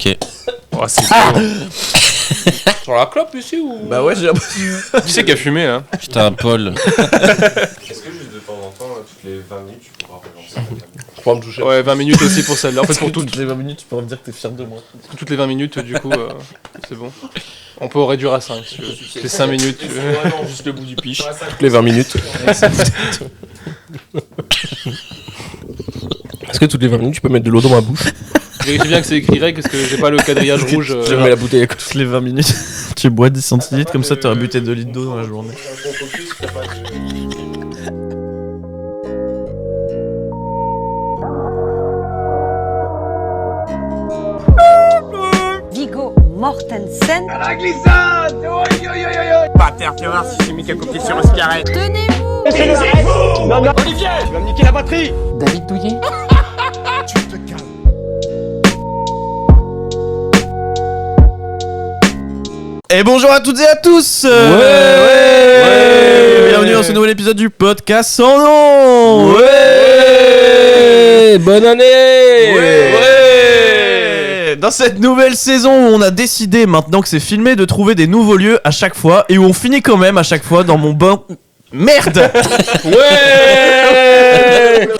Ok. Oh, c'est dur. Sur la clope ici ou... Bah ouais, j'ai l'impression. Qui c'est qui a fumé, hein? Putain, Paul. Est-ce que juste de temps en temps, là, toutes les 20 minutes, tu pourras relancer Je pourrais me toucher. Ouais, 20 minutes aussi pour celle-là. En fait, pour toutes les 20 minutes, tu pourrais me dire que t'es fier de moi. toutes les 20 minutes, du coup, c'est bon. On peut réduire à 5, si tu veux. Toutes les 5 minutes, tu veux. vraiment juste le bout du piche. Toutes les 20 minutes. Est-ce que toutes les 20 minutes, tu peux mettre de l'eau dans ma bouche? Vérifie bien que c'est écrit règle, parce que j'ai pas le quadrillage rouge. Je mets la bouteille à côté. Toutes les 20 minutes, tu bois 10 centilitres, comme ça tu auras buté 2 litres d'eau dans la journée. Viggo Mortensen. Pas terre, tu vas voir si j'ai mis quelques pieds sur une cigarette. Tenez-vous. Olivier, tu vas me niquer la batterie. David Douillet. Et bonjour à toutes et à tous. Bienvenue dans ce nouvel épisode du podcast sans nom. Bonne année. Dans cette nouvelle saison où on a décidé, maintenant que c'est filmé, de trouver des nouveaux lieux à chaque fois et où on finit quand même à chaque fois dans mon bon... Merde.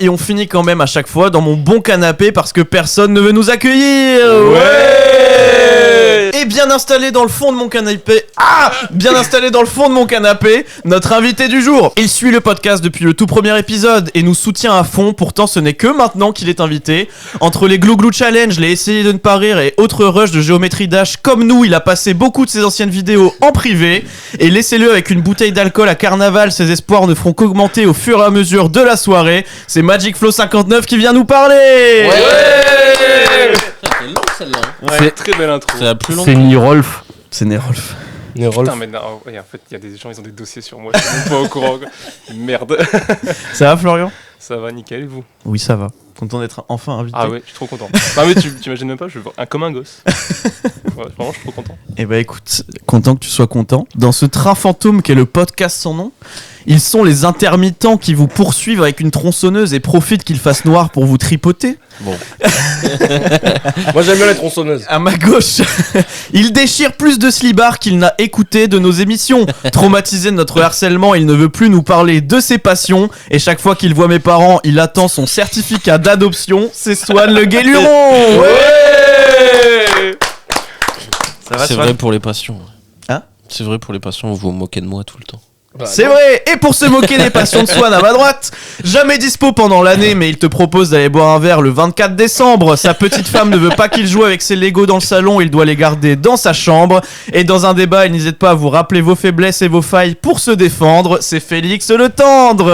Et on finit quand même à chaque fois dans mon bon canapé parce que personne ne veut nous accueillir. Et bien installé dans le fond de mon canapé. Bien installé dans le fond de mon canapé, notre invité du jour. Il suit le podcast depuis le tout premier épisode et nous soutient à fond. Pourtant, ce n'est que maintenant qu'il est invité. Entre les Glou Glou Challenge, les Essayer de ne pas rire et autres rushs de géométrie dash comme nous, il a passé beaucoup de ses anciennes vidéos en privé. Et laissez-le avec une bouteille d'alcool à carnaval, ses espoirs ne feront qu'augmenter au fur et à mesure de la soirée. C'est Magic Flow 59 qui vient nous parler. C'est long celle-là. C'est très belle intro. C'est la plus longue. C'est Nirolf. C'est Nerolf. Putain, mais non, ouais, en fait, il y a des gens, ils ont des dossiers sur moi. Je suis même pas au courant. Quoi. Merde. Ça va Florian? Ça va, nickel, et vous? Oui, ça va. Content d'être enfin invité. Ah ouais, je suis trop content. Non mais tu imagines même pas, je suis comme un gosse. Ouais, vraiment, je suis trop content. Eh ben écoute, content que tu sois content. Dans ce train fantôme qu'est le podcast sans nom, ils sont les intermittents qui vous poursuivent avec une tronçonneuse et profitent qu'il fasse noir pour vous tripoter. Bon. Moi j'aime bien les tronçonneuses. À ma gauche, il déchire plus de slibards qu'il n'a écouté de nos émissions. Traumatisé de notre harcèlement, il ne veut plus nous parler de ses passions. Et chaque fois qu'il voit mes parents, il attend son certificat d'adoption. C'est Swan le Guéluron. Ça va, C'est Swan vrai pour les passions. Hein? C'est vrai pour les passions, vous vous moquez de moi tout le temps. C'est vrai. Et pour se moquer des passions de Swan à ma droite, jamais dispo pendant l'année, mais il te propose d'aller boire un verre le 24 décembre. Sa petite femme ne veut pas qu'il joue avec ses Legos dans le salon, il doit les garder dans sa chambre. Et dans un débat, il n'hésite pas à vous rappeler vos faiblesses et vos failles pour se défendre. C'est Félix le Tendre.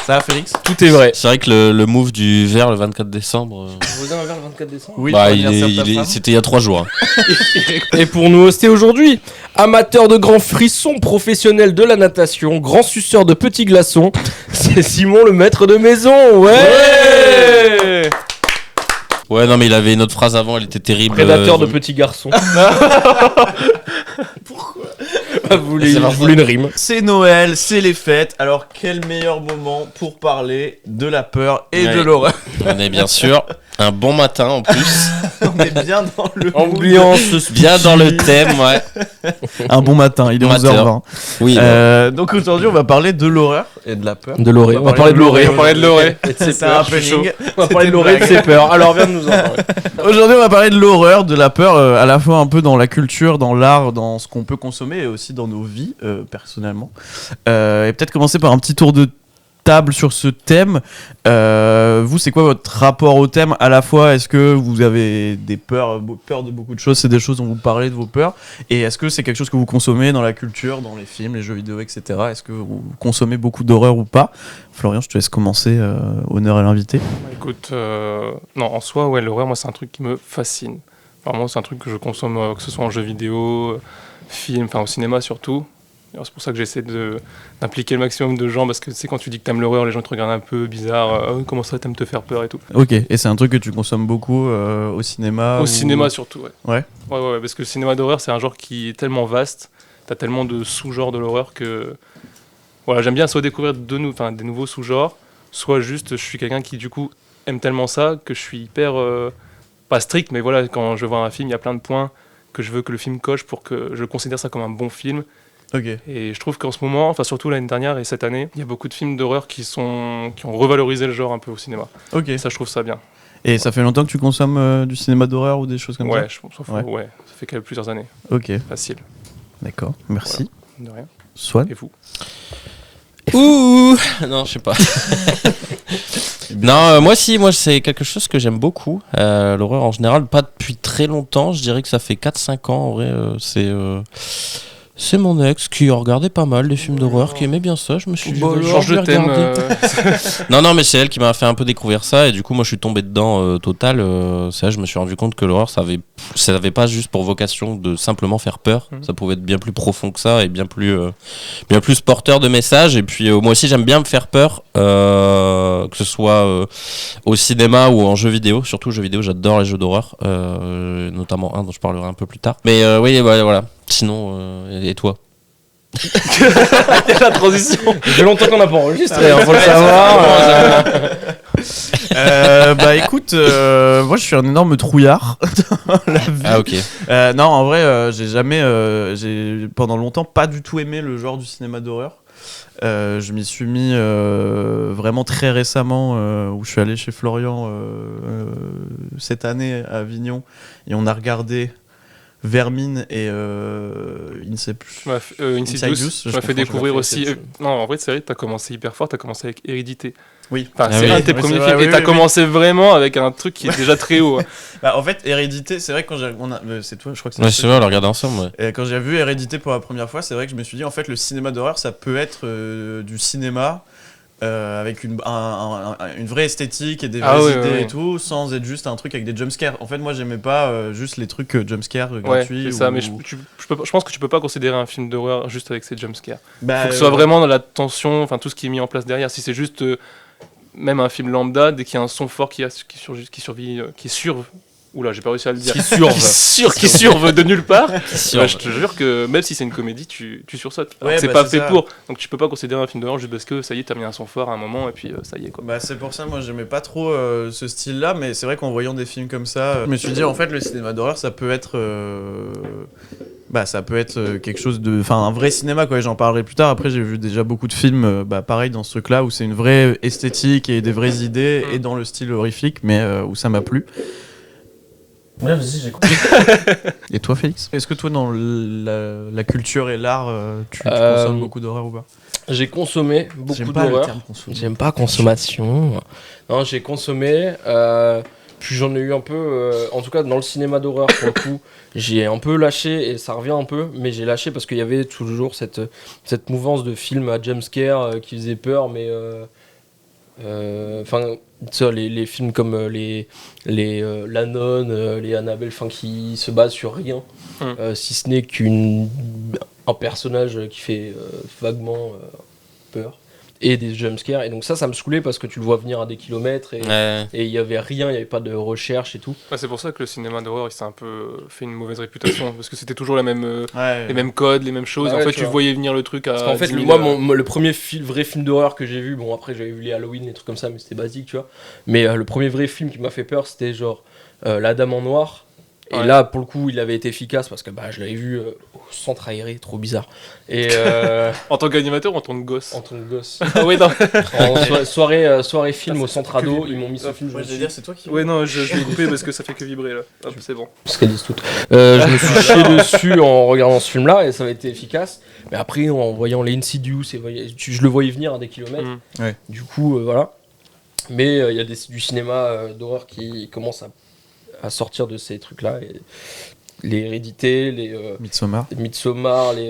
Ça va Félix? Tout est vrai. C'est vrai que le move du verre le 24 décembre. Vous avez un verre le 24 décembre? Oui, Bah, pour l'anniversaire de ta femme. c'était il y a 3 jours. Hein. Et pour nous hoster aujourd'hui, amateur de grands frissons, professionnel de la natation, grand suceur de petits glaçons, c'est Simon le maître de maison. Ouais, non, mais il avait une autre phrase avant, elle était terrible. Prédateur de petits garçons. Pourquoi? Vous voulez une rime. C'est Noël, c'est les fêtes. Alors quel meilleur moment pour parler de la peur et de Ouais. l'horreur. On est bien sûr un bon matin en plus. On est bien dans le Ambiance Bien dans le thème, ouais. un bon matin, il est Matin. 11h20. Oui, Donc aujourd'hui, on va parler de l'horreur et de la peur. de Loré. On va parler de Loré. On va parler de Loré. C'est un happening. On va parler de Loré et de ses peurs. Alors viens de nous en parler. Aujourd'hui, on va parler de l'horreur, de la peur, à la fois un peu dans la culture, dans l'art, dans ce qu'on peut consommer et aussi dans nos vies, personnellement. Et peut-être commencer par un petit tour de table sur ce thème. Vous, c'est quoi votre rapport au thème? À la fois, est-ce que vous avez des peurs de beaucoup de choses, c'est des choses dont vous parlez de vos peurs, et est-ce que c'est quelque chose que vous consommez dans la culture, dans les films, les jeux vidéo, etc. Est-ce que vous consommez beaucoup d'horreur ou pas? Florian, je te laisse commencer, honneur à l'invité. Écoute, non, en soi, ouais, l'horreur, moi, c'est un truc qui me fascine. Vraiment, c'est un truc que je consomme, que ce soit en jeux vidéo, film, enfin au cinéma surtout. Alors, c'est pour ça que j'essaie d'impliquer le maximum de gens, parce que tu sais, quand tu dis que t'aimes l'horreur, les gens te regardent un peu bizarre. Comment ça, t'aimes te faire peur et tout. Ok, et c'est un truc que tu consommes beaucoup au cinéma? Au cinéma surtout, ouais. Ouais. Ouais, parce que le cinéma d'horreur, c'est un genre qui est tellement vaste, t'as tellement de sous-genres de l'horreur que... Voilà, j'aime bien soit découvrir des nouveaux sous-genres, soit juste, je suis quelqu'un qui, du coup, aime tellement ça que je suis hyper pas strict, mais voilà, quand je vois un film, il y a plein de points que je veux que le film coche pour que je considère ça comme un bon film. Ok. Et je trouve qu'en ce moment, enfin surtout l'année dernière et cette année, il y a beaucoup de films d'horreur qui ont revalorisé le genre un peu au cinéma. Ok. Et ça, je trouve ça bien. Et ça fait longtemps que tu consommes du cinéma d'horreur ou des choses comme Ouais, je pense Ouais. ouais, ça fait quand même plusieurs années, ça? Ok, facile. d'accord, merci. De rien. Swan. Et vous? Ouh, non, je sais pas. Non, moi c'est quelque chose que j'aime beaucoup. L'horreur en général, pas depuis très longtemps. Je dirais que ça fait 4-5 ans. En vrai, c'est mon ex qui regardait pas mal des films d'horreur, qui aimait bien ça. Je me suis dit, Change de thème. Non, mais c'est elle qui m'a fait un peu découvrir ça. Et du coup, moi, je suis tombé dedans total. C'est là, je me suis rendu compte que l'horreur, ça avait pas juste pour vocation de simplement faire peur. Ça pouvait être bien plus profond que ça et bien plus porteur de messages. Et puis, moi aussi, j'aime bien me faire peur, que ce soit au cinéma ou en jeu vidéo. Surtout jeux vidéo, j'adore les jeux d'horreur, notamment un dont je parlerai un peu plus tard. Mais oui, voilà. Sinon, et toi? La transition. Ça fait longtemps qu'on n'a pas enregistré, faut le savoir. Bah écoute, moi je suis un énorme trouillard dans la vie. Ah, ok. Non, en vrai, j'ai pendant longtemps pas du tout aimé le genre du cinéma d'horreur. Je m'y suis mis vraiment très récemment, où je suis allé chez Florian cette année à Avignon et on a regardé Vermine et Insidious, je tu m'as fait confonds, découvrir je aussi. Non, en vrai, c'est vrai, t'as commencé hyper fort, t'as commencé avec Hérédité. Oui. Enfin, Ah c'est oui. un de tes Oui, premiers c'est vrai, films. oui, Et t'as oui, commencé vraiment avec un truc qui est déjà très haut. Bah, en fait, Hérédité, c'est vrai que quand c'est toi, je crois que Ouais, c'est vrai, on l'a regardé ensemble. Ouais. Et quand j'ai vu Hérédité pour la première fois, c'est vrai que je me suis dit, en fait, le cinéma d'horreur, ça peut être du cinéma avec une vraie esthétique et des vraies idées et tout, sans être juste un truc avec des jumpscares. En fait, moi, j'aimais pas juste les trucs jumpscares Ouais, gratuits. c'est ça, ou- mais je pense que tu peux pas considérer un film d'horreur juste avec ses jumpscares. Bah, Faut que ce soit vraiment dans la tension, enfin tout ce qui est mis en place derrière. Si c'est juste même un film lambda, dès qu'il y a un son fort qui surve. Oula, j'ai pas réussi à le dire. Qui surve. Qui surve de nulle part. surve. Bah, je te jure que même si c'est une comédie, tu sursautes. Alors Ouais, que c'est bah, pas c'est fait ça. pour. Donc tu peux pas considérer un film d'horreur juste parce que ça y est, t'as mis un son fort à un moment et puis ça y est quoi. Bah, c'est pour ça, moi, j'aimais pas trop ce style-là, mais c'est vrai qu'en voyant des films comme ça, je me suis dit, en fait, le cinéma d'horreur, ça peut être. Ça peut être quelque chose de. Enfin, un vrai cinéma, quoi. Et j'en parlerai plus tard. Après, j'ai vu déjà beaucoup de films, pareil, dans ce truc-là, où c'est une vraie esthétique et des vraies idées, et dans le style horrifique, mais où ça m'a plu. Ouais, vas-y, j'ai compris. Et toi, Félix? Est-ce que toi, dans la culture et l'art, tu consommes beaucoup d'horreur ou pas? J'ai consommé beaucoup J'aime pas le d'horreur. terme consommer. J'aime pas consommation. Non, j'ai consommé. Puis j'en ai eu un peu, en tout cas dans le cinéma d'horreur pour le coup, j'ai un peu lâché et ça revient un peu, mais j'ai lâché parce qu'il y avait toujours cette mouvance de films à jumpscare qui faisaient peur, mais enfin les films comme les La Nonne, les Annabelle, enfin qui se basent sur rien, si ce n'est un personnage qui fait vaguement peur. Et des jumpscares, et donc ça me saoulait parce que tu le vois venir à des kilomètres et Ouais. il y avait rien, il y avait pas de recherche et tout. Ouais, c'est pour ça que le cinéma d'horreur il s'est un peu fait une mauvaise réputation parce que c'était toujours les mêmes Ouais. codes, les mêmes choses. Bah en ouais, fait, tu tu vois. voyais venir le truc à. Parce qu'en fait, 10 000, moi, le premier vrai film d'horreur que j'ai vu, bon après j'avais vu les Halloween, les trucs comme ça, mais c'était basique, tu vois. Mais le premier vrai film qui m'a fait peur, c'était genre La Dame en Noir. Et Ouais. là, pour le coup, il avait été efficace parce que je l'avais vu au centre aéré, trop bizarre. Et En tant qu'animateur ou en tant que gosse en tant que gosse. Ah oui, non. En soirée film au centre ado, ils m'ont mis ce film. Je me suis dit, c'est toi qui. Ouais, non, je l'ai coupé parce que ça fait que vibrer là. Hop, c'est bon. parce qu'elles disent toutes. Je me suis chié dessus en regardant ce film-là et ça avait été efficace. Mais après, en voyant les Insidious, je le voyais venir à des kilomètres. Ouais. Du coup, voilà. Mais il y a du cinéma d'horreur qui commence à sortir de ces trucs-là. Et les Hérédités, les Midsommar. Midsommar, les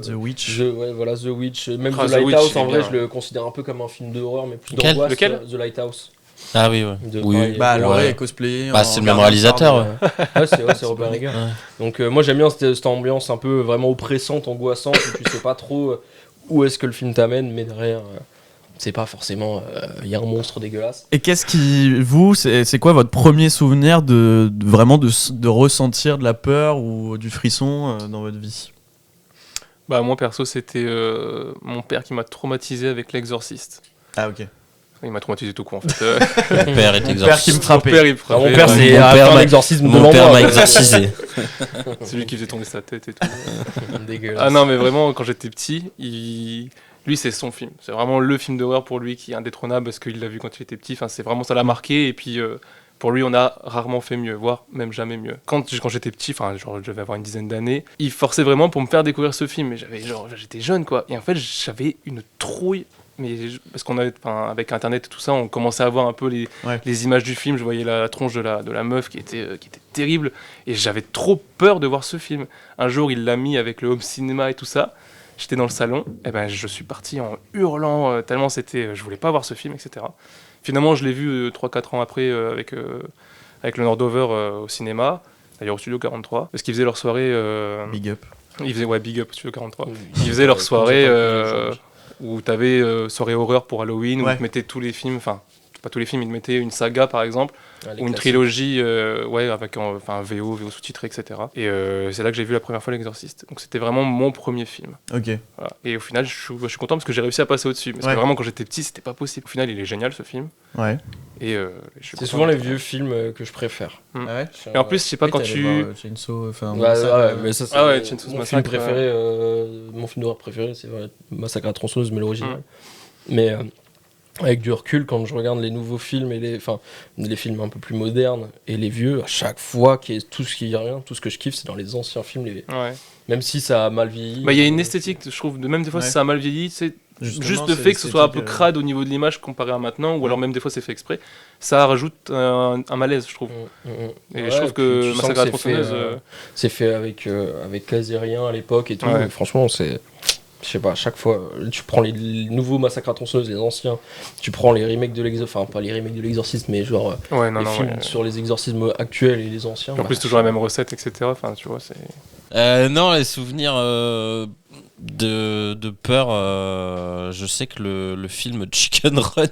The Witch. The Witch, même Ah, The The Witch, Lighthouse. il est En vrai, bien. je le considère un peu comme un film d'horreur, mais plus Lequel d'angoisse. Lequel The Lighthouse. Ah oui, ouais. Pareil, Laurel Ouais. est cosplayé. Bah, c'est le même réalisateur. Ouais. Ouais, c'est Robert Eggers. Ouais. Donc moi j'aime bien cette ambiance un peu vraiment oppressante, angoissante, où tu sais pas trop où est-ce que le film t'amène, mais derrière c'est pas forcément il y a un monstre dégueulasse. Et qu'est-ce qui c'est quoi votre premier souvenir vraiment de ressentir de la peur ou du frisson dans votre vie? Bah, moi perso, c'était mon père qui m'a traumatisé avec L'Exorciste. Ah ok. Il m'a traumatisé tout court en fait. Mon père est Mon père qui exorciste. me frappait. Mon père, il me Mon frappait. père, c'est Mon à père faire m'a- l'exorcisme Mon devant père moi. m'a exorcisé. C'est lui qui faisait tomber sa tête et tout. Dégueulasse. Ah non, mais vraiment, quand j'étais petit, lui, c'est son film. C'est vraiment le film d'horreur pour lui qui est indétrônable parce qu'il l'a vu quand il était petit. Enfin, c'est vraiment, ça l'a marqué. Et puis, pour lui, on a rarement fait mieux, voire même jamais mieux. Quand j'étais petit, enfin, genre, je devais avoir une dizaine d'années, il forçait vraiment pour me faire découvrir ce film. Et j'étais jeune, quoi. Et en fait, j'avais une trouille. Parce qu'on avait, enfin, avec Internet et tout ça, on commençait à voir un peu les images du film. Je voyais la tronche de la meuf qui était terrible. Et j'avais trop peur de voir ce film. Un jour, il l'a mis avec le home cinéma et tout ça. J'étais dans le salon, et ben je suis parti en hurlant tellement je voulais pas voir ce film, etc. Finalement, je l'ai vu 3-4 ans après avec le Nordover au cinéma, d'ailleurs au Studio 43, parce qu'ils faisaient leur soirée. Big up. Ils faisaient Big Up au Studio 43. Ils faisaient leur soirée où t'avais soirée horreur pour Halloween, où ils te mettaient tous les films, enfin pas tous les films, ils te mettaient une saga par exemple. Ou une trilogie avec VO sous-titré, etc. Et c'est là que j'ai vu la première fois L'Exorciste. Donc c'était vraiment mon premier film. Ok. Voilà. Et au final, je suis content parce que j'ai réussi à passer au-dessus. Parce que vraiment, quand j'étais petit, c'était pas possible. Au final, il est génial ce film. Ouais. Et je suis C'est content souvent de les le vieux films que je préfère. Ouais. Et en plus, je sais pas quand tu. Chainsaw, enfin. Mais ça, c'est Chainsaw's mon Massacre, film préféré, mon film d'horreur préféré, c'est Massacre à la tronçonneuse, mais l'original. Mais avec du recul, quand je regarde les nouveaux films et les films un peu plus modernes et les vieux, à chaque fois, tout ce que je kiffe, c'est dans les anciens films, même si ça a mal vieilli. Il y a une esthétique, je trouve, même des fois, si ça a mal vieilli, c'est juste le fait que ce soit un peu crade au niveau de l'image comparé à maintenant, ou alors même des fois c'est fait exprès, ça rajoute un malaise, je trouve. Et je trouve que Massacre à la tronçonneuse. C'est fait avec quasi rien à l'époque et tout. Et franchement, c'est. Je sais pas, à chaque fois, tu prends les nouveaux Massacres à la tronçonneuse, les anciens, tu prends les remakes de l'Exorcisme, enfin pas les remakes de l'Exorcisme, mais genre les films sur les exorcismes actuels et les anciens. En plus, toujours la même recette, etc. Enfin, tu vois, c'est. Non, les souvenirs de peur, je sais que le film Chicken Run. Non,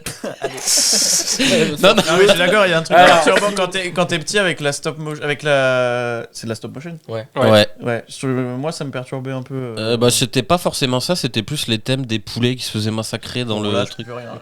mais je suis d'accord, il y a un truc perturbant quand t'es petit avec la stop motion. C'est de la stop motion. Ouais. Moi, ça me perturbait un peu. C'était pas forcément ça, c'était plus les thèmes des poulets qui se faisaient massacrer dans le truc. Rien.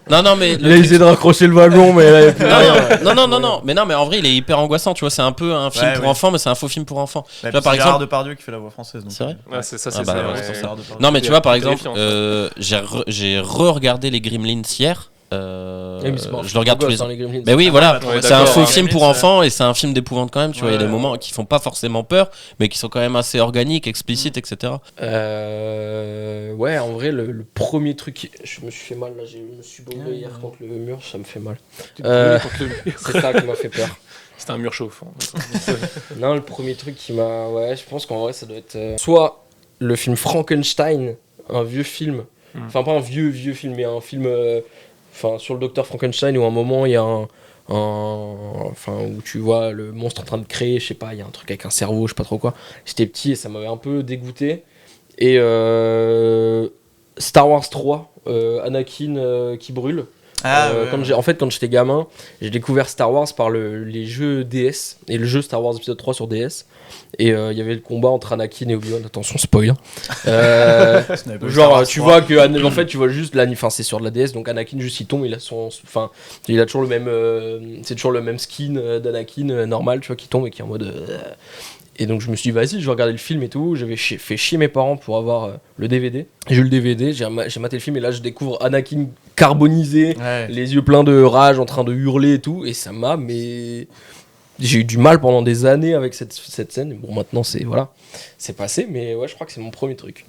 Non, mais. Il a essayé de raccrocher le wagon, mais là, il y a plus rien. Non, mais en vrai, il est hyper angoissant, tu vois. C'est un peu un film pour enfants, mais c'est un faux film pour enfants. Ouais, tu vois, par exemple. Gérard Depardieu qui fait la voix française. C'est vrai. Ouais, c'est ça, Ah, c'est bah, ça. ouais, Ouais. c'est ça. Depardieu. Non, mais tu vois, par exemple, terrifiant, j'ai re-regardé les Gremlins hier. Je le regarde tous les ans. ans. Mais oui, voilà, ouais, c'est un d'accord, faux ouais. film pour enfants et c'est un film d'épouvante quand même. Tu vois, il y a des Ouais. moments qui font pas forcément peur, mais qui sont quand même assez organiques, explicites, etc. Ouais, en vrai, le premier truc, je me suis fait mal là, je me suis bombé hier contre le mur, ça me fait mal. C'est ça qui m'a fait peur. C'était un mur chauffant. Non, le premier truc qui m'a. Ouais, je pense qu'en vrai, ça doit être. Soit le film Frankenstein, un vieux film. Enfin, pas un vieux film, mais un film. Sur le docteur Frankenstein, où à un moment, il y a où tu vois le monstre en train de créer, je sais pas, il y a un truc avec un cerveau, je sais pas trop quoi. J'étais petit et ça m'avait un peu dégoûté. Et Star Wars 3, Anakin qui brûle. Quand j'étais gamin, j'ai découvert Star Wars par les jeux DS et le jeu Star Wars épisode 3 sur DS. Et il y avait le combat entre Anakin et Obi-Wan. Attention, spoil. Tu vois que en fait, tu vois juste c'est sur de la DS, donc Anakin juste il tombe, il a toujours le même, c'est toujours le même skin d'Anakin normal, tu vois, qui tombe et qui est en mode. Et donc je me suis dit vas-y, je vais regarder le film et tout. J'avais fait chier mes parents pour avoir le DVD. J'ai eu le DVD, j'ai maté le film et là je découvre Anakin carbonisé, les yeux pleins de rage, en train de hurler et tout. Et ça m'a, j'ai eu du mal pendant des années avec cette scène. Bon, maintenant c'est passé, mais ouais, je crois que c'est mon premier truc.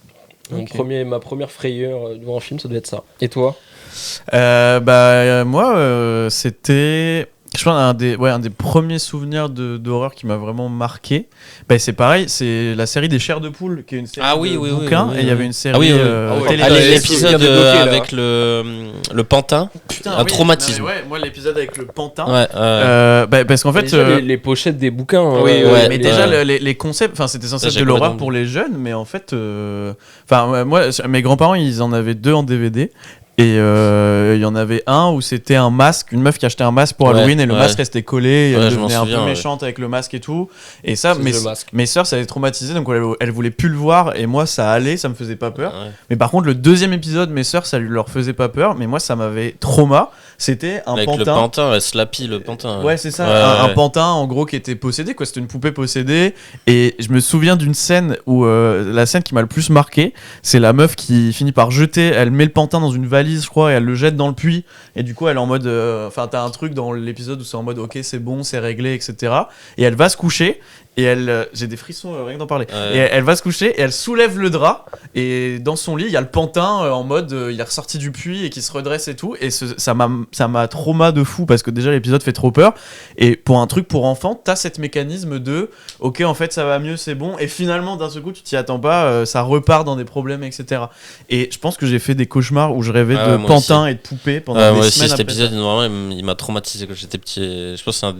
Ma première frayeur devant un film, ça devait être ça. Et toi ? Moi, c'était. Je pense un des premiers souvenirs d'horreur qui m'a vraiment marqué. C'est pareil, c'est la série des Chairs de Poule, qui est une série de bouquins, et il y avait une série télé. L'épisode avec le pantin, un traumatisme. Moi, l'épisode avec le pantin. Parce qu'en fait, déjà, les pochettes des bouquins. Mais déjà les concepts, c'était censé être de l'horreur pour les jeunes, mais en fait, moi, mes grands-parents, ils en avaient 2 en DVD. Et il y en avait un où c'était un masque, une meuf qui achetait un masque pour Ouais, Halloween et le ouais. masque restait collé, et elle Ouais, je m'en devenait un souviens, peu ouais. méchante avec le masque et tout. Et ça, C'est le masque. mes sœurs, ça les traumatisait, donc elle voulait plus le voir, et moi ça allait, ça me faisait pas peur. Ouais. Mais par contre, le deuxième épisode, mes sœurs, ça leur faisait pas peur, mais moi ça m'avait trauma. C'était un Avec le pantin. pantin, ouais, Slappy, le pantin. Ouais, c'est ça, Ouais, un ouais. pantin en gros qui était possédé, quoi. C'était une poupée possédée. Et je me souviens d'une scène où la scène qui m'a le plus marqué, c'est la meuf qui finit par jeter, elle met le pantin dans une valise, je crois, et elle le jette dans le puits. Et du coup, elle est en mode. Enfin, t'as un truc dans l'épisode où c'est en mode ok, c'est bon, c'est réglé, etc. Et elle va se coucher. Et elle, j'ai des frissons rien que d'en parler. Ouais. Et elle va se coucher et elle soulève le drap. Et dans son lit, il y a le pantin en mode il est ressorti du puits et qui se redresse et tout. Et ça m'a trauma de fou parce que déjà l'épisode fait trop peur. Et pour un truc pour enfants, t'as cette mécanisme de ok, en fait ça va mieux, c'est bon. Et finalement, d'un seul coup, tu t'y attends pas, ça repart dans des problèmes, etc. Et je pense que j'ai fait des cauchemars où je rêvais Ah, de moi pantin et de poupées pendant des moi aussi, semaines cet après épisode, ça. vraiment, il m'a traumatisé quand j'étais petit. Je pense que c'est un.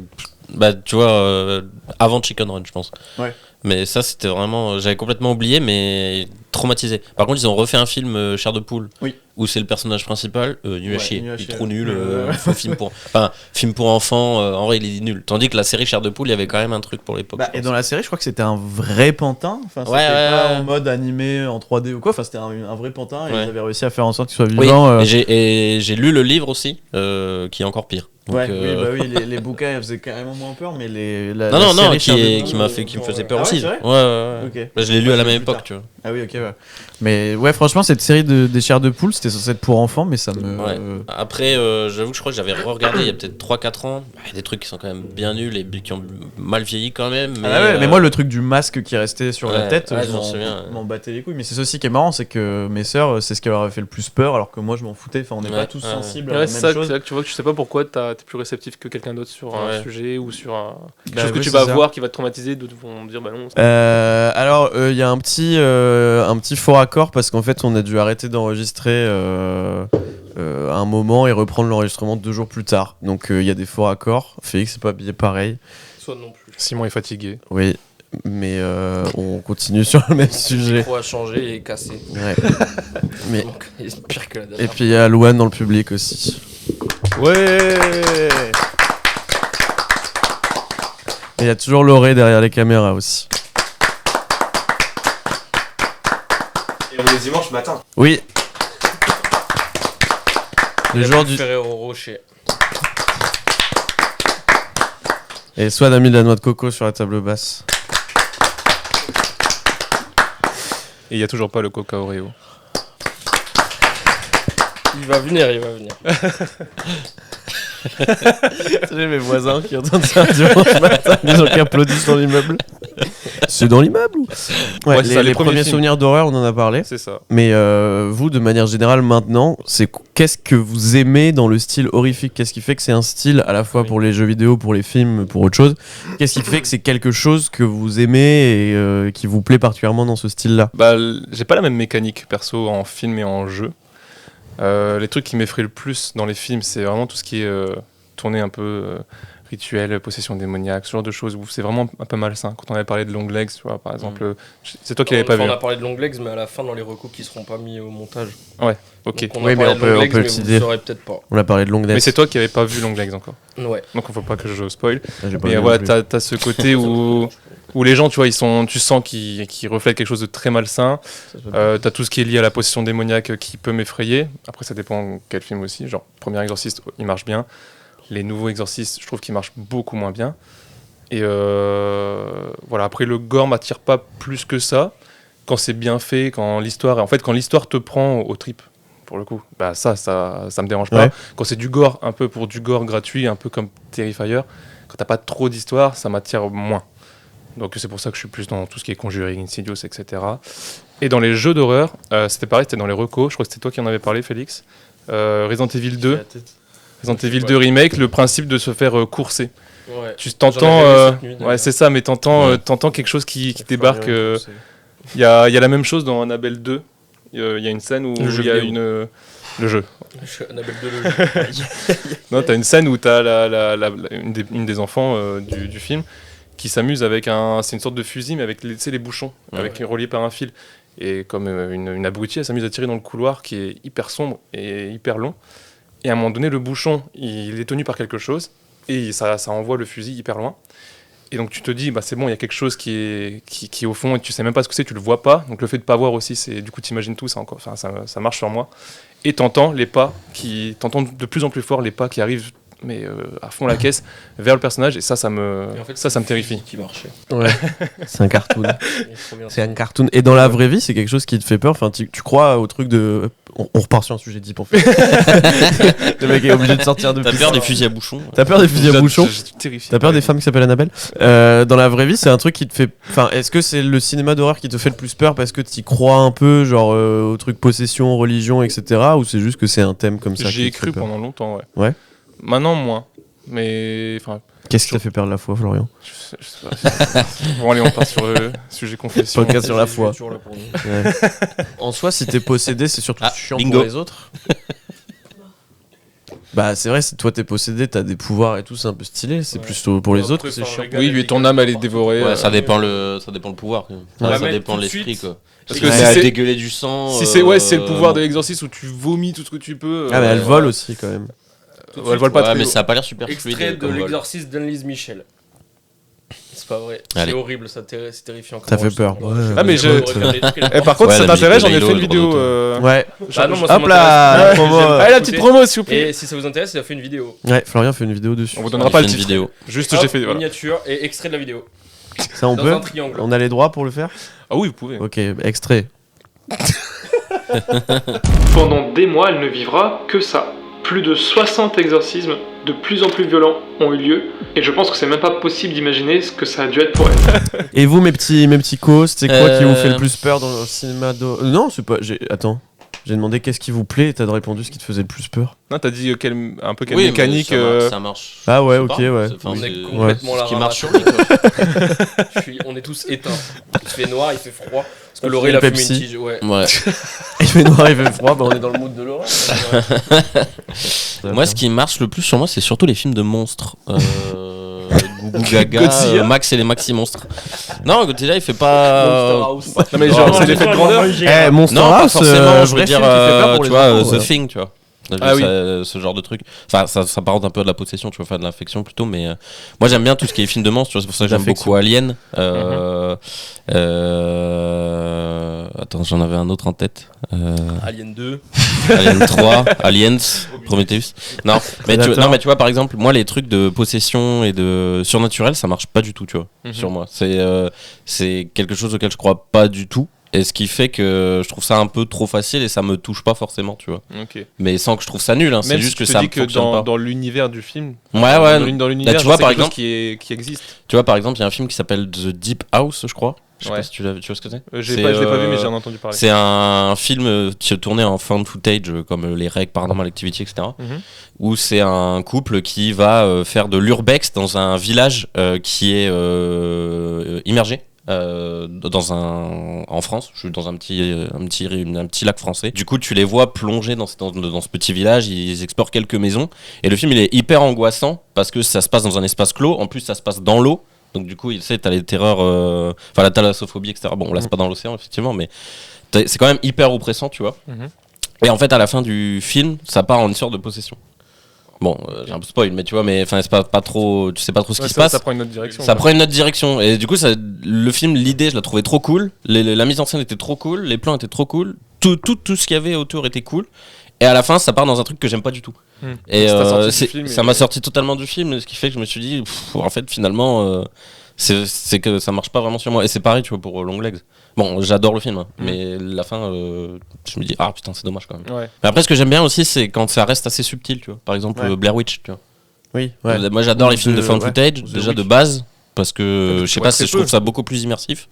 Bah, tu vois, avant Chicken Run, je pense. Ouais. Mais ça, c'était vraiment. J'avais complètement oublié, mais traumatisé. Par contre, ils ont refait un film, Chair de Poule, Oui. où c'est le personnage principal. Nul à Ouais, chier. nul à Il est chier. trop nul. Ouais. Faux film pour. Enfin, film pour enfants, en vrai, il est nul. Tandis que la série Chair de Poule, il y avait quand même un truc pour l'époque. Bah, je et pense. dans la série, je crois que c'était un vrai pantin. Enfin, c'était Ouais, ouais, pas ouais. en mode animé en 3D ou quoi. Enfin, c'était un vrai pantin et Ouais. ils avaient réussi à faire en sorte qu'il soit Oui, vivant. et j'ai lu le livre aussi, qui est encore pire. Donc, Ouais, oui, bah oui, les bouquins elles faisaient carrément moins peur, mais la Non, série qui Chair de Poule, me faisait peur Ah ouais, aussi. c'est vrai Ouais. Ok. Bah, je l'ai lu Moi, à la je l'ai même plus époque, tard. tu vois. Ah oui, ok, ouais. Mais ouais, franchement, cette série des Chairs de Poule, c'était censé être pour enfants, mais ça me. Ouais. Après, j'avoue que je crois que j'avais re-regardé il y a peut-être 3-4 ans. Bah, il y a des trucs qui sont quand même bien nuls et qui ont mal vieilli quand même. Mais, Ah ouais, mais moi, le truc du masque qui restait sur la ouais, tête, ouais, je je m'en souviens, ouais. m'en battais les couilles. Mais c'est ça aussi qui est marrant, c'est que mes sœurs, c'est ce qui leur a fait le plus peur, alors que moi, je m'en foutais. Enfin, on n'est Ouais, pas tous ouais. sensibles à Ouais, la c'est même ça, chose. c'est là que tu vois que tu sais pas pourquoi t'es plus réceptif que quelqu'un d'autre sur un Ouais. sujet ou sur quelque Bah chose que oui, tu c'est vas ça. voir qui va te traumatiser, d'autres vont dire bah non. Alors, il y a un petit faux raccord parce qu'en fait, on a dû arrêter d'enregistrer à un moment et reprendre l'enregistrement 2 jours plus tard. Donc, il y a des faux raccords. Félix n'est pas habillé pareil. Soit non plus. Simon est fatigué. Oui, mais on continue sur le même Le sujet. micro a changé et cassé. Ouais. Mais, Donc, c'est pire que la et dernière. puis, il y a Louane dans le public aussi. Ouais. Et il y a toujours Lauré derrière les caméras aussi. Et on est dimanche matin. Oui. Le jour du... Ferrero Rocher. Et Swan a mis de la noix de coco sur la table basse. Et il y a toujours pas le Coca Oreo. Il va venir, il va venir. J'ai mes voisins qui entendent ça dimanche matin, des gens qui applaudissent dans l'immeuble. C'est dans l'immeuble ou... Ouais, Ouais, c'est ça, les les premiers premiers films. souvenirs d'horreur, on en a parlé. C'est ça. Mais vous, de manière générale, maintenant, qu'est-ce que vous aimez dans le style horrifique? Qu'est-ce qui fait que c'est un style à la fois Oui. pour les jeux vidéo, pour les films, pour autre chose? Qu'est-ce qui fait que c'est quelque chose que vous aimez et qui vous plaît particulièrement dans ce style-là? Bah, j'ai pas la même mécanique perso en film et en jeu. Les trucs qui m'effraient le plus dans les films, c'est vraiment tout ce qui est tourné un peu rituel, possession démoniaque, ce genre de choses où c'est vraiment un peu malsain. Quand on avait parlé de Long Legs, tu vois, par exemple, c'est toi qui l'avais pas vu. On a parlé de Long Legs, mais à la fin, dans les recos qui seront pas mis au montage. Ok. Donc, on Oui, a mais parlé on de peut- Long on Legs, peut le mais vous citer. le saurez peut-être pas. On a parlé de Long Mais c'est toi qui avais pas vu Long Legs encore. Ouais. Donc il faut pas que je spoil. Ah, j'ai pas Mais vu voilà, non plus. t'as ce côté où les gens, tu vois, tu sens qu'ils reflètent quelque chose de très malsain. T'as tout ce qui est lié à la possession démoniaque qui peut m'effrayer. Après, ça dépend quel film aussi. Genre, Premier Exorciste, il marche bien. Les nouveaux Exorcistes, je trouve qu'ils marchent beaucoup moins bien. Et voilà, après, le gore m'attire pas plus que ça. Quand c'est bien fait, quand l'histoire te prend aux tripes, pour le coup, bah ça me dérange pas. Ouais. Quand c'est du gore, un peu pour du gore gratuit, un peu comme Terrifier, quand t'as pas trop d'histoire, ça m'attire moins. Donc c'est pour ça que je suis plus dans tout ce qui est Conjuring, Insidious, etc. Et dans les jeux d'horreur, c'était pareil, c'était dans les recos, je crois que c'était toi qui en avais parlé, Félix. Resident Evil 2, Resident Evil 2 Remake, le principe de se faire courser. Ouais. Tu J'en t'entends, avais vu cette nuit, d'ailleurs. ouais c'est ça, mais t'entends, Ouais. t'entends quelque chose qui débarque. Il y a la même chose dans Annabelle 2. Il y a une scène où Le jeu il y a vidéo. le jeu. Je suis Annabelle de le Non, t'as une scène où t'as une des enfants du film qui s'amuse avec c'est une sorte de fusil mais avec les bouchons, Ouais. relié par un fil. Et comme une abrutie, elle s'amuse à tirer dans le couloir qui est hyper sombre et hyper long. Et à un moment donné, le bouchon, il est tenu par quelque chose et ça envoie le fusil hyper loin. Et donc tu te dis, c'est bon, il y a quelque chose qui est au fond et tu sais même pas ce que c'est, tu le vois pas. Donc le fait de pas voir aussi, du coup t'imagines tout, ça marche sur moi. Et t'entends t'entends de plus en plus fort les pas qui arrivent, mais à fond la caisse, vers le personnage. Et ça me terrifie. Qui marchait. Ouais. C'est un cartoon. Il est trop bien. C'est un cartoon. Et dans la vraie vie, c'est quelque chose qui te fait peur. Enfin, tu crois au truc de. On repart sur un sujet deep en fait. Le mec est obligé de sortir de. T'as peur des fusils à bouchon? T'as peur des fusils à bouchon? Je suis terrifié. T'as peur des femmes qui s'appellent Annabelle? Dans la vraie vie, c'est un truc qui te fait. Enfin, est-ce que c'est le cinéma d'horreur qui te fait le plus peur parce que t'y crois un peu, genre au truc possession, religion, etc. Ou c'est juste que c'est un thème comme ça? J'y ai qui te fait cru peur pendant longtemps, ouais. Ouais. Maintenant, moins. Mais. Qu'est-ce qui t'a fait perdre la foi, Florian? Je sais pas. Bon, allez, on part sur le sujet confession. Podcast sur la foi. Toujours là pour nous. Ouais. En soi, si t'es possédé, c'est surtout chiant bingo. pour les autres. C'est vrai, si toi t'es possédé, t'as des pouvoirs et tout, c'est un peu stylé. C'est plus pour les autres, c'est chiant. Oui, lui, ton âme, elle est dévorée. Ouais, ça dépend le pouvoir. va Ça mettre dépend tout de de l'esprit, suite. quoi. Parce Si que c'est à si dégueuler du sang. c'est le pouvoir de l'exorcisme où tu vomis tout ce que tu peux. Ah, mais elle vole aussi quand même. Elle vole pas Ouais, très mais haut. ça a pas l'air super Extrait fluide. de comme vol. l'exorcisme d'Annelise Michel. C'est pas vrai. Allez. C'est horrible, c'est terrifiant. Ça fait peur. Ah, mais par contre, Ouais, ça la t'intéresse, j'en ai musique fait de une vidéo. Ouais. Ah non, moi, ça Hop là, la m'intéresse. promo. Allez, la petite promo, s'il vous plaît. Et si ça vous intéresse, il a fait une vidéo. Ouais, Florian fait une vidéo dessus. On vous On donnera a pas fait le une titre. vidéo. Juste, Hop, j'ai fait. Voilà. miniature et extrait de la vidéo. Ça, on Dans peut? un triangle. On a les droits pour le faire? Ah oui, vous pouvez. Ok, extrait. Pendant des mois, elle ne vivra que ça. Plus de 60 exorcismes de plus en plus violents ont eu lieu, et je pense que c'est même pas possible d'imaginer ce que ça a dû être pour elle. Et vous, mes petits cos, c'est quoi qui vous fait le plus peur dans le cinéma Non, c'est pas. Attends. J'ai demandé qu'est-ce qui vous plaît et t'as répondu ce qui te faisait le plus peur. Non, t'as dit un peu quelle Oui, mais mécanique. ça marche. Ah ouais, Je sais ok, pas. ouais. Enfin, On c'est- est complètement ce la qui marche sur ramasse. lui, quoi. On est tous éteints. Il fait noir, il fait froid. Parce que On Laurie, fait il a fumé Pepsi. une tige. Ouais. Ouais. Il fait noir, il fait froid, on est dans le mood de l'horreur. Moi, ce qui marche le plus sur moi, c'est surtout les films de monstres. Gougou Gaga, Godzilla. Max et les Maxi Monstres. Non, Godzilla, il fait pas. Non, mais genre, c'est l'effet de grandeur. Eh, Monster Non, pas House, forcément. Je veux vrai dire, film qui fait peur pour tu les vois, enfants, The ouais. Thing, tu vois. Ah oui. Ce genre de truc. Enfin, ça s'apparente un peu à de la possession, tu vois, enfin de l'infection plutôt, mais moi j'aime bien tout ce qui est film de monstres, tu vois, c'est pour ça que j'aime L'affection. beaucoup Alien. Attends, j'en avais un autre en tête. Alien 2. Alien 3, Aliens, Prometheus. Non, mais Predator. mais tu vois, par exemple, moi les trucs de possession et de surnaturel, ça marche pas du tout, tu vois, sur moi. C'est quelque chose auquel je crois pas du tout. Et ce qui fait que je trouve ça un peu trop facile et ça me touche pas forcément, tu vois. Ok. Mais sans que je trouve ça nul, hein, c'est Même juste si que tu te ça dis me que fonctionne pas. dans l'univers du film. Ouais, Dans l'univers, tu vois, par c'est quelque chose exemple- qui existe. Tu vois, par exemple, il y a un film qui s'appelle The Deep House, je crois. Je sais Ouais. pas si tu vois ce que c'est. Je C'est, l'ai pas vu, mais j'en ai entendu parler. C'est un film qui est tourné en found footage, comme les règles Paranormal Activity, etc. Mhm. Où c'est un couple qui va faire de l'urbex dans un village qui est immergé. En France, je suis dans un petit lac français. Du coup, tu les vois plonger dans ce petit village. Ils explorent quelques maisons et le film il est hyper angoissant parce que ça se passe dans un espace clos. En plus, ça se passe dans l'eau. Donc du coup, il sait, t'as les terreurs, enfin la thalassophobie, etc. Bon, là c'est pas dans l'océan effectivement, mais c'est quand même hyper oppressant, tu vois. Mhm. Et en fait, à la fin du film, ça part en une sorte de possession. Bon, j'ai un peu spoil, mais tu vois, mais enfin, c'est pas trop, tu sais pas trop ce qui se passe. Ça prend une autre direction. Ça prend une autre direction et du coup le film, l'idée je la trouvais trop cool, la mise en scène était trop cool, les plans étaient trop cool, tout ce qu'il y avait autour était cool et à la fin ça part dans un truc que j'aime pas du tout. Et Ça t'a sorti du film ça m'a sorti totalement du film, ce qui fait que je me suis dit en fait finalement c'est que ça marche pas vraiment sur moi et c'est pareil tu vois pour Longlegs. Bon, j'adore le film hein, mais la fin je me dis ah putain c'est dommage quand même. Ouais. Mais après ce que j'aime bien aussi c'est quand ça reste assez subtil tu vois. Par exemple Ouais. Blair Witch tu vois. Oui, ouais. Moi j'adore les films de The- found ouais. footage The déjà de Witch. base parce que Ouais, je sais ouais, pas c'est si je trouve peu. ça beaucoup plus immersif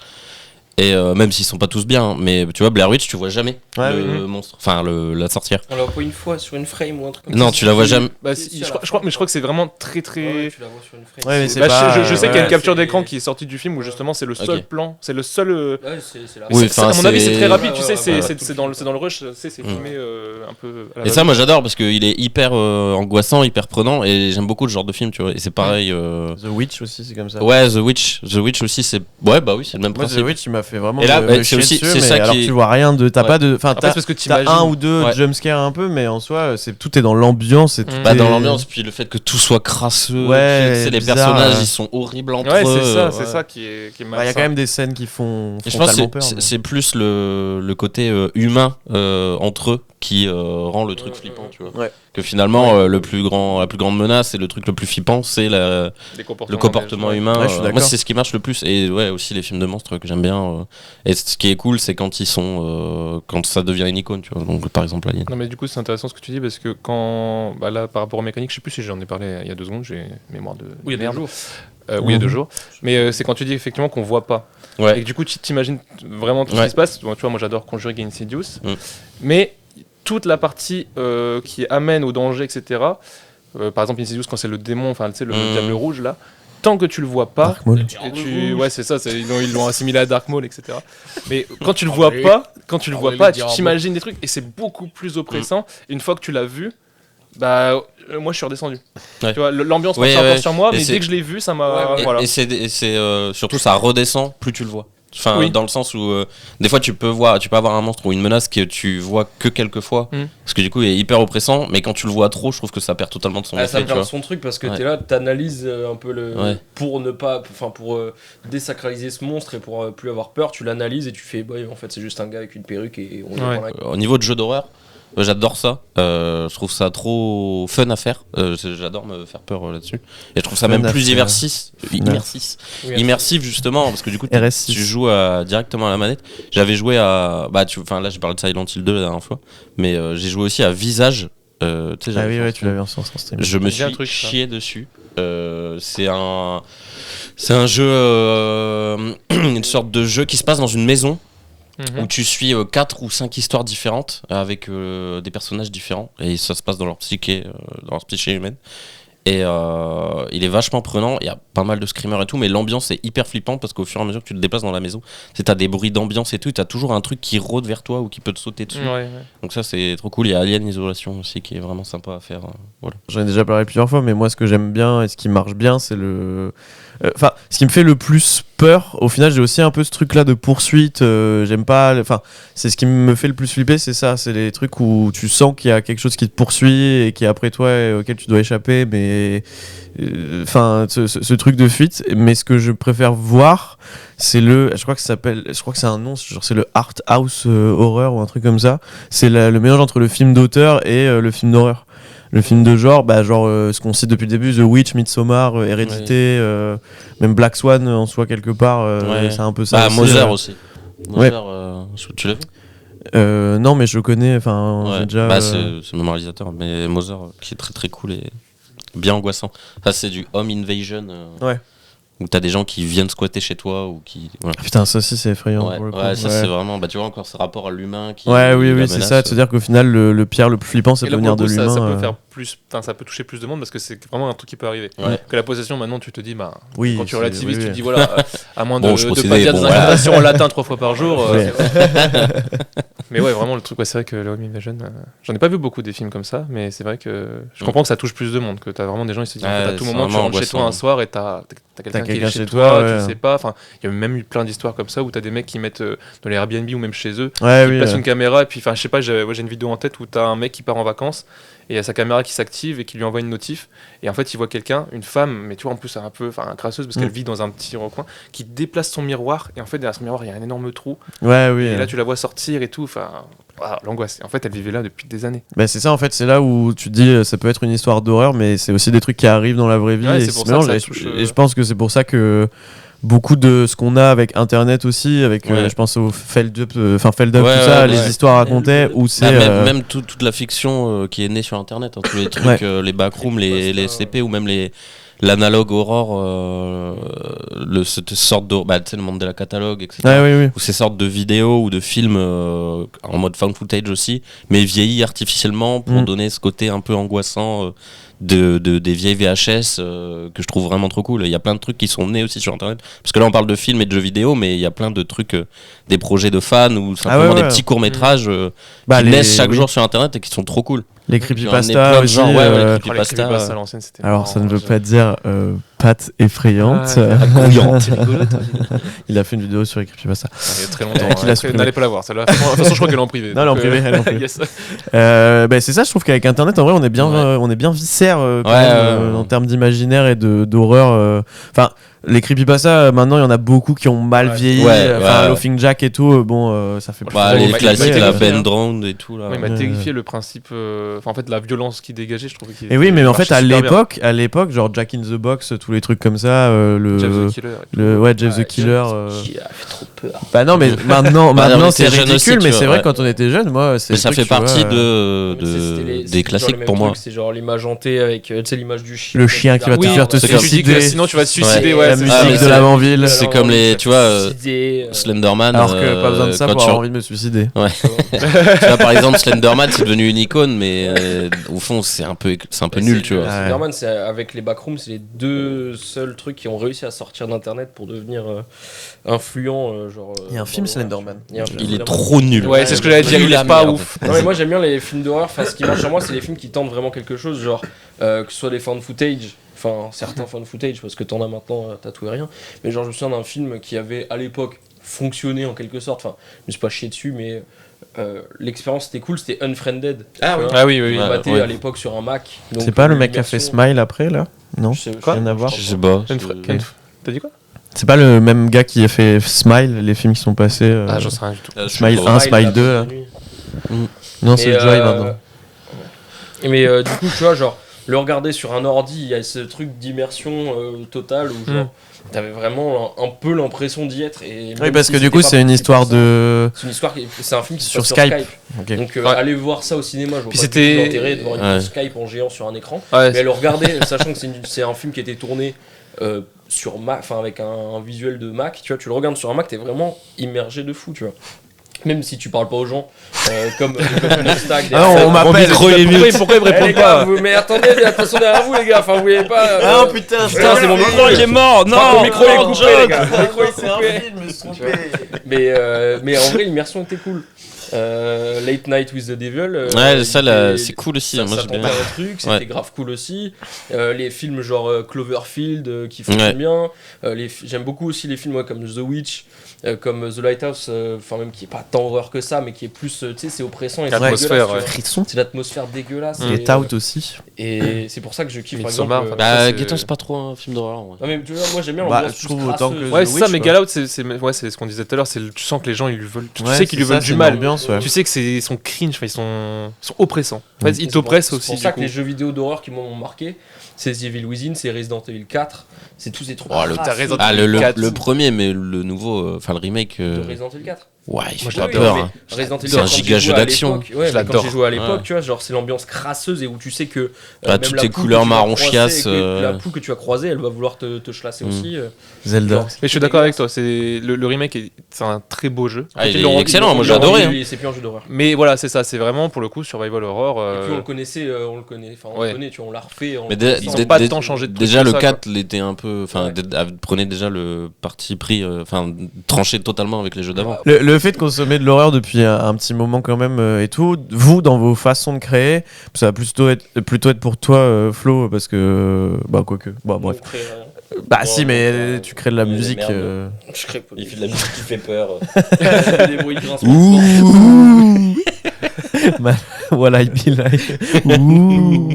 et même s'ils sont pas tous bien hein, mais tu vois Blair Witch tu vois jamais Ouais, le monstre enfin la sorcière. On la voit pas une fois sur une frame ou un truc comme ça. Non tu la vois jamais. Bah, Si, si, si, à je la crois, fin, mais je crois que c'est vraiment très Ouais, très. tu la vois sur une frame. Ouais, mais c'est Bah, pas- je sais qu'il y a une ouais, capture c'est- d'écran qui est sortie du film où justement c'est le seul Ok. plan, c'est le seul. Ouais, c'est la Oui, à mon avis c'est très rapide, Ouais, tu ouais, sais, ouais, ouais, c'est dans le rush, tu sais, c'est filmé un peu. à la Et ça moi j'adore parce qu'il est hyper angoissant, hyper prenant et j'aime beaucoup ce genre de film tu vois et c'est pareil. The Witch aussi, c'est comme ça. Ouais The Witch aussi c'est ouais bah oui c'est le même Moi, The principe. Witch, m'a fait vraiment Et là, me c'est chier aussi- dessus, c'est mais ça alors qui est- tu vois rien de, t'as Ouais. pas de, enfin Après, t'as c'est parce que t'as t'imagines. un ou deux Ouais. jumpscares un peu, mais en soi tout est dans l'ambiance et tout Mmh. Bah, est- dans l'ambiance, puis le fait que tout soit crasseux, Ouais, tu sais, les bizarre, personnages ouais. ils sont horribles entre Ouais, eux. c'est ça qui est Il y a malsain. quand même des scènes qui font Et je pense que frontalement peur. c'est plus le côté humain entre eux qui rend le truc flippant, tu vois. Ouais. Que finalement, la plus grande menace et le truc le plus flippant, c'est le comportement humain. Ouais, je suis Moi, d'accord. c'est ce qui marche le plus. Et ouais, aussi les films de monstres que j'aime bien. Et ce qui est cool, c'est quand ils sont, quand ça devient une icône, tu vois. Donc, par exemple, Alien. Non mais du coup c'est intéressant ce que tu dis parce que quand bah là par rapport aux mécaniques, je sais plus si j'en ai parlé il y a 2 secondes, j'ai mémoire de Oui, il y a merde. 2 jours. Oui, il y a 2 jours. Mais c'est quand tu dis effectivement qu'on voit pas. Ouais. Et que du coup tu t'imagines vraiment tout ce Ouais. qui se passe. Bon, tu vois, moi j'adore Conjuring et Insidious. Mm. Mais toute la partie qui amène au danger, etc. Par exemple Insidious quand c'est le démon, enfin tu sais le Mm. diable rouge là. Tant que tu le vois pas, Dark Maul. ouais c'est ça, ils l'ont assimilé à Dark Maul, etc. Mais quand tu le vois pas, tu t'imagines des trucs et c'est beaucoup plus oppressant. Une fois que tu l'as vu, bah moi je suis redescendu. Ouais. Tu vois, l'ambiance Ouais, marche encore ouais. sur moi, Et mais c'est- dès que je l'ai vu, ça m'a Et- voilà. Et c'est surtout ça redescend plus tu le vois. Enfin, Oui. dans le sens où des fois tu peux avoir un monstre ou une menace que tu vois que quelques fois, Mm. parce que du coup il est hyper oppressant, mais quand tu le vois trop, je trouve que ça perd totalement de son Ah, effet. ça Tu perd vois. son truc parce que Ouais. t'es là, t'analyses un peu le. Ouais. Pour ne pas. Enfin, pour désacraliser ce monstre et pour plus avoir peur, tu l'analyses et tu fais, bah, en fait, c'est juste un gars avec une perruque et on est Ouais. dans la. Au niveau de jeu d'horreur, j'adore ça. Je trouve ça trop fun à faire. J'adore me faire peur là-dessus. Et je trouve ça Fun même à plus faire. immersif justement, parce que du coup RS6. tu joues directement à la manette. J'avais joué à enfin là j'ai parlé de Silent Hill 2 la dernière fois, mais j'ai joué aussi à Visage. Tu sais, Ah j'avais oui, fait ouais, un tu l'avais en stream. Je me Ça me dit un suis truc, ça. chié dessus. C'est un jeu, une sorte de jeu qui se passe dans une maison où tu suis 4 ou 5 histoires différentes avec des personnages différents et ça se passe dans leur psyché humaine. Et il est vachement prenant, il y a pas mal de screamers et tout, mais l'ambiance est hyper flippante parce qu'au fur et à mesure que tu te déplaces dans la maison, t'as des bruits d'ambiance et tout, t'as toujours un truc qui rôde vers toi ou qui peut te sauter dessus. Ouais, ouais. Donc ça c'est trop cool. Il y a Alien Isolation aussi qui est vraiment sympa à faire. Voilà. J'en ai déjà parlé plusieurs fois, mais moi, ce que j'aime bien et ce qui marche bien, c'est le. Enfin, ce qui me fait le plus peur, au final, j'ai aussi un peu ce truc-là de poursuite. J'aime pas. Enfin, c'est ce qui me fait le plus flipper, c'est ça. C'est les trucs où tu sens qu'il y a quelque chose qui te poursuit et qui est après toi et auquel tu dois échapper, mais. Enfin, ce truc de fuite. Mais ce que je préfère voir, c'est le. Je crois que ça s'appelle. Je crois que c'est un nom, genre c'est le Art House Horror ou un truc comme ça. C'est le mélange entre le film d'auteur et le film d'horreur. Le film de genre, ce qu'on cite depuis le début, The Witch, Midsommar, Hérédité, même Black Swan en soi quelque part, Ouais. c'est un peu ça. aussi, Mother aussi. Ouais. Mother, tu l'as vu? Non, mais je le connais, enfin, Ouais. j'ai déjà. C'est mon réalisateur, mais Mother qui est très très cool et bien angoissant. Ça c'est du home invasion. Ouais. Où t'as des gens qui viennent squatter chez toi ou qui. Voilà. Ah, putain, ça aussi c'est effrayant. Ouais, pour le coup. ouais, ça Ouais. c'est vraiment. Bah tu vois encore ce rapport à l'humain qui. Ouais, oui, la c'est menace. ça, de se dire qu'au final, le pire, le plus flippant, ça Et peut là, venir pour de le coup, l'humain. ça peut faire plus, ça peut toucher plus de monde parce que c'est vraiment un truc qui peut arriver. Ouais. Que la possession, maintenant, tu te dis, bah, Oui, quand tu c'est- relativises, oui, tu te oui. dis, voilà, à moins Bon, de je ne procédais, pas dire bon, des voilà. incantations en latin 3 fois par jour. Ouais. Mais ouais, vraiment, le truc, ouais, c'est vrai que le Home Invasion, j'en ai pas vu beaucoup des films comme ça, mais c'est vrai que je comprends que ça touche plus de monde, que t'as vraiment des gens, ils se disent, en fait, à tout c'est moment, tu vraiment rentres chez toi angoissant. un soir et t'as quelqu'un qui quelqu'un est chez chez toi, toi, ouais. tu sais pas. Enfin, il y a même eu plein d'histoires comme ça où t'as des mecs qui mettent dans les Airbnb ou même chez eux, Ouais, qui oui. place une caméra et puis enfin je sais pas, j'ai une vidéo en tête où t'as un mec qui part en vacances et il y a sa caméra qui s'active et qui lui envoie une notif et en fait il voit quelqu'un, une femme, mais tu vois en plus un peu crasseuse parce qu'elle vit dans un petit recoin, qui déplace son miroir et en fait derrière son miroir il y a un énorme trou Ouais, oui. et là tu la vois sortir et tout, enfin l'angoisse. Et en fait elle vivait là depuis des années. Bah, c'est ça en fait, c'est là où tu te dis ça peut être une histoire d'horreur, mais c'est aussi des trucs qui arrivent dans la vraie vie. Ouais, et c'est qui pour se ça que mélangent. ça touche, Et je pense que c'est pour ça que beaucoup de ce qu'on a avec Internet aussi, avec Ouais. je pense au Feld Up, ouais, tout Ouais, ça, ouais, les ouais. histoires racontées, où c'est. Même toute la fiction qui est née sur internet, hein, tous les trucs, Ouais. les backrooms, les SCP ou même l'analogue horror, cette sorte de. Bah, tu sais, le Mandela Catalogue, etc. Ouais, oui, oui. Ou ces sortes de vidéos ou de films en mode found footage aussi, mais vieillis artificiellement pour donner ce côté un peu angoissant des vieilles VHS que je trouve vraiment trop cool. Il y a plein de trucs qui sont nés aussi sur internet, parce que là on parle de films et de jeux vidéo, mais il y a plein de trucs, des projets de fans ou simplement ouais, des ouais. petits courts-métrages Bah, qui naissent chaque oui. jour sur internet et qui sont trop cool. Les J'en ai creepypasta plein de aussi. genres, ouais, Oh, les creepypasta, creepypasta ouais. à l'ancienne, c'était Alors, marrant, ça ne veut j'avoue. pas dire pattes effrayantes. Grouillante. Il a fait une vidéo sur les creepypasta. Il y a très longtemps. Qu'il a supprimé. N'allez pas la voir, celle-là. De toute façon, je crois qu'elle est en privé. Non, elle est en privé, elle est en privé. Yes. C'est ça, je trouve qu'avec Internet, en vrai, on est bien, on est bien viscère quand Ouais, même, en termes d'imaginaire et d'horreur. Enfin, les creepypasta, maintenant, il y en a beaucoup qui ont mal vieilli. Ouais, Enfin, ouais. Laughing Jack et tout, ça fait plus Bah, trop les rire. classiques, mais- la mais- Ben Drowned et tout là. Oui, il m'a terrifié le principe. Enfin, en fait, la violence qui dégageait, je trouvais qu'il Et oui, mais en marchait fait, super bien. à l'époque, genre Jack in the Box, tous les trucs comme ça, Jeff the Killer. et tout. Jeff the Killer. Qui a fait trop peur. Bah non, mais maintenant, Bah, maintenant on c'est était jeunes ridicule, aussi, mais tu c'est vois, vrai ouais. quand on était jeune, moi, c'est. Mais le ça truc, fait tu vois, partie C'était des classiques pour moi. C'est genre l'image hantée avec tu sais, l'image du chien. Le chien qui va te Oui, faire te parce que tu dis suicider. que sinon tu vas te suicider, Ouais. ouais. La c'est musique ça. mais de c'est- l'avant-ville. C'est comme les, tu vois, Suicider, Slenderman. Alors que pas besoin de ça quand pour tu- avoir envie de me suicider. Tu vois, par exemple, Slenderman, c'est devenu une icône, mais au fond, c'est un peu nul, tu vois. Ouais. Slenderman, c'est avec les backrooms, c'est les deux seuls trucs qui ont réussi à sortir d'internet pour devenir influents. Il y a un film Slenderman. Il y a un film Il est Slenderman. trop nul. Ouais, c'est ce que j'allais dire, il est pas ouf. Non, mais moi j'aime bien les films d'horreur. Enfin, ce qui marche sur moi, c'est les films qui tentent vraiment quelque chose, genre que ce soit des found footage, enfin certains found footage, parce que t'en as maintenant, t'as tout et rien. Mais genre, je me souviens d'un film qui avait à l'époque fonctionné en quelque sorte. Enfin, je me suis pas chié dessus, mais l'expérience était cool. C'était Unfriended. Ah oui. Ah oui, oui, oui. On Ouais, battait ouais. à l'époque sur un Mac. Donc, C'est pas le mec qui a fait l'immersion- Smile après là? Non? Je sais- Quoi Rien à voir. Je sais pas. T'as dit quoi? C'est pas le même gars qui a fait Smile, les films qui sont passés. Ah, j'en sais rien du tout. Smile Je sais 1, pas. Smile la 2. pause de nuit. Non, c'est Et, Joy maintenant. Mais du coup, tu vois, genre, le regarder sur un ordi, il y a ce truc d'immersion totale où genre, t'avais vraiment un peu l'impression d'y être. Et Oui, même parce si que du c'était coup, pas c'est une pour histoire ça, de. C'est une histoire c'est un film qui se Sur passe Skype. sur Skype. Ok. Donc Ouais. allez voir ça au cinéma, je vois Puis pas c'était- du tout l'intérêt de voir une Ouais. Skype en géant sur un écran. Ouais, Mais le regarder, sachant que c'est un film qui a été tourné sur Mac, enfin avec un visuel de Mac, tu vois, tu le regardes sur un Mac, t'es vraiment immergé de fou, tu vois. Même si tu parles pas aux gens, comme Stack. Ah non, on m'appelle. pourquoi il me Eh, répond les gars, mais attendez, attention derrière vous les gars, enfin vous voyez pas. Ah putain, putain, c'est mon micro, il est mort. Enfin, mon micro est coupé les gars. Mon micro est coupé. Mais en vrai l'immersion était cool. Late Night with the Devil. Ouais, ça, là, était- c'est cool aussi. Ça, Moi, ça j'ai bien. tentait un truc, c'était Ouais. grave cool aussi. Les films genre Cloverfield qui fonctionnent bien. J'aime beaucoup aussi les films comme The Witch, comme The Lighthouse, enfin même qui est pas tant horreur que ça, mais qui est plus, tu sais, c'est oppressant et c'est L'atmosphère, dégueulasse, ouais. tu vois. C'est l'atmosphère dégueulasse. Get Out aussi. Et c'est pour ça que je kiffe par Midsommar, exemple. enfin, Bah, c'est- Get Out, c'est pas trop un film d'horreur. Ouais. Non mais tu vois, moi j'aime bien Bah, l'ambiance je plus trouve autant crasseuse. que- Ouais, The c'est ça, Witch, mais quoi. Get Out, c'est ce qu'on disait tout à l'heure, tu sens que les gens, ils lui veulent. Tu Ouais, sais qu'ils lui c'est ça, veulent c'est du une mal. ambiance, ouais. Tu sais que ils sont cringe, enfin, ils sont oppressants. En fait, Et ils c'est t'oppressent pour- aussi. C'est pour ça du que coup. les jeux vidéo d'horreur qui m'ont marqué, c'est The Evil Within, c'est Resident Evil 4, c'est tous ces trucs. Oh, le- crasseux Resident Ah, Evil 4. le premier, mais le nouveau, enfin le remake. de Resident Evil 4. Ouais, il Moi, fait je pas l'adore, peur. mais hein. Resident Evil C'est un 4, quand giga j'y jeu jouais à d'action. l'époque, ouais, Je mais quand l'adore. j'ai joué à l'époque, Ouais. tu vois, genre c'est l'ambiance crasseuse et où tu sais que Bah, même toutes la les poule couleurs que tu vas marron croiser chiasse, et que la poule que tu vas croiser, elle va vouloir te chlasser aussi. Zelda. Genre, Mais je suis d'accord avec toi, c'est le remake, c'est un très beau jeu. Ah, il Ils est l'ont rendu- excellent, moi, ils j'ai l'ont adoré, rendu- hein. C'est plus un jeu d'horreur. Mais voilà, c'est ça, c'est vraiment pour le coup survival horror. Et puis on le connaissait, on le connaît, enfin on Ouais. le connaît, tu vois, on l'a refait. Mais Ils ont pas tant changé de trucs déjà que le ça, 4 l'était un peu, enfin Ouais. prenait déjà le parti pris, enfin tranché totalement avec les jeux d'avant. Le fait de consommer de l'horreur depuis un petit moment quand même et tout, vous dans vos façons de créer, ça va plutôt être pour toi Flo parce que bah quoique, bah bref. Bah Oh, si mais non, tu crées de la il est musique. merde. Je crée pas. Il fait de la musique qui fait peur. Des bruits de grincement de porte. Voilà, I be like. Ouh.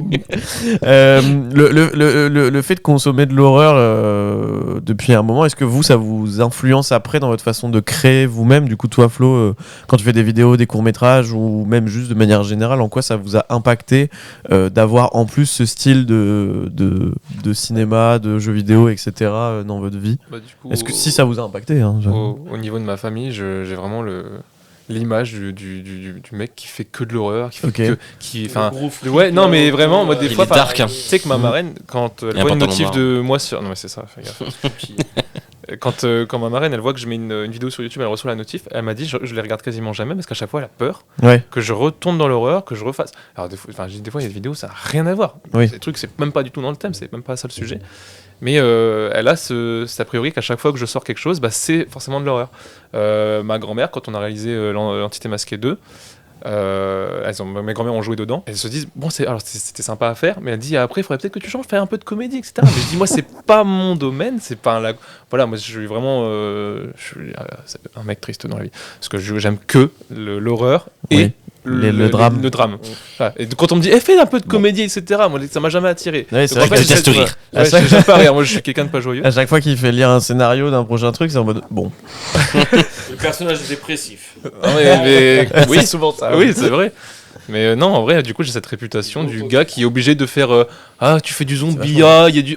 Le fait de consommer de l'horreur depuis un moment, est-ce que ça vous influence après dans votre façon de créer vous-même? Du coup, toi, Flo, quand tu fais des vidéos, des courts-métrages ou même juste de manière générale, en quoi ça vous a impacté d'avoir en plus ce style de cinéma, de jeux vidéo, etc. Dans votre vie? Bah, du coup, Est-ce que si ça vous a impacté hein, au niveau de ma famille, j'ai vraiment l'image du mec qui fait que de l'horreur, qui fait Ok. que enfin Le gros flip, ouais non mais vraiment moi des Il fois est dark, hein. tu sais que ma marraine quand elle Il y a voit un une pantalon notif noir. de moi sur non mais c'est ça fais gaffe. Quand ma marraine elle voit que je mets une vidéo sur YouTube, elle reçoit la notif, elle m'a dit je les regarde quasiment jamais parce qu'à chaque fois elle a peur Ouais. que je retourne dans l'horreur, que je refasse. Alors des fois il y a des vidéos ça n'a rien à voir. Oui. Ces trucs c'est même pas du tout dans le thème, c'est même pas ça le sujet. Mais elle a cet a priori qu'à chaque fois que je sors quelque chose, bah, c'est forcément de l'horreur. Ma grand-mère, quand on a réalisé l'Entité Masquée 2, Mes grand-mères ont joué dedans. Elles se disent bon, c'était sympa à faire, mais elle dit après, il faudrait peut-être que tu changes, faire un peu de comédie, etc. Mais je dis moi, c'est pas mon domaine, c'est pas voilà, moi je suis vraiment c'est un mec triste dans la vie, parce que j'aime que l'horreur et le drame. Le drame. Voilà. Et quand on me dit fais un peu de comédie, etc. Moi, ça m'a jamais attiré. Ouais, c'est Donc, vrai en que fait, déteste rire. J'aime pas rire. Moi, je suis quelqu'un de pas joyeux. À chaque fois qu'il fait lire un scénario d'un prochain truc, c'est en mode bon. Le personnage est dépressif. Oui, C'est souvent ça. oui, c'est vrai. Mais non, en vrai, du coup, j'ai cette réputation du gars qui est obligé de faire tu fais du zombie, il y a du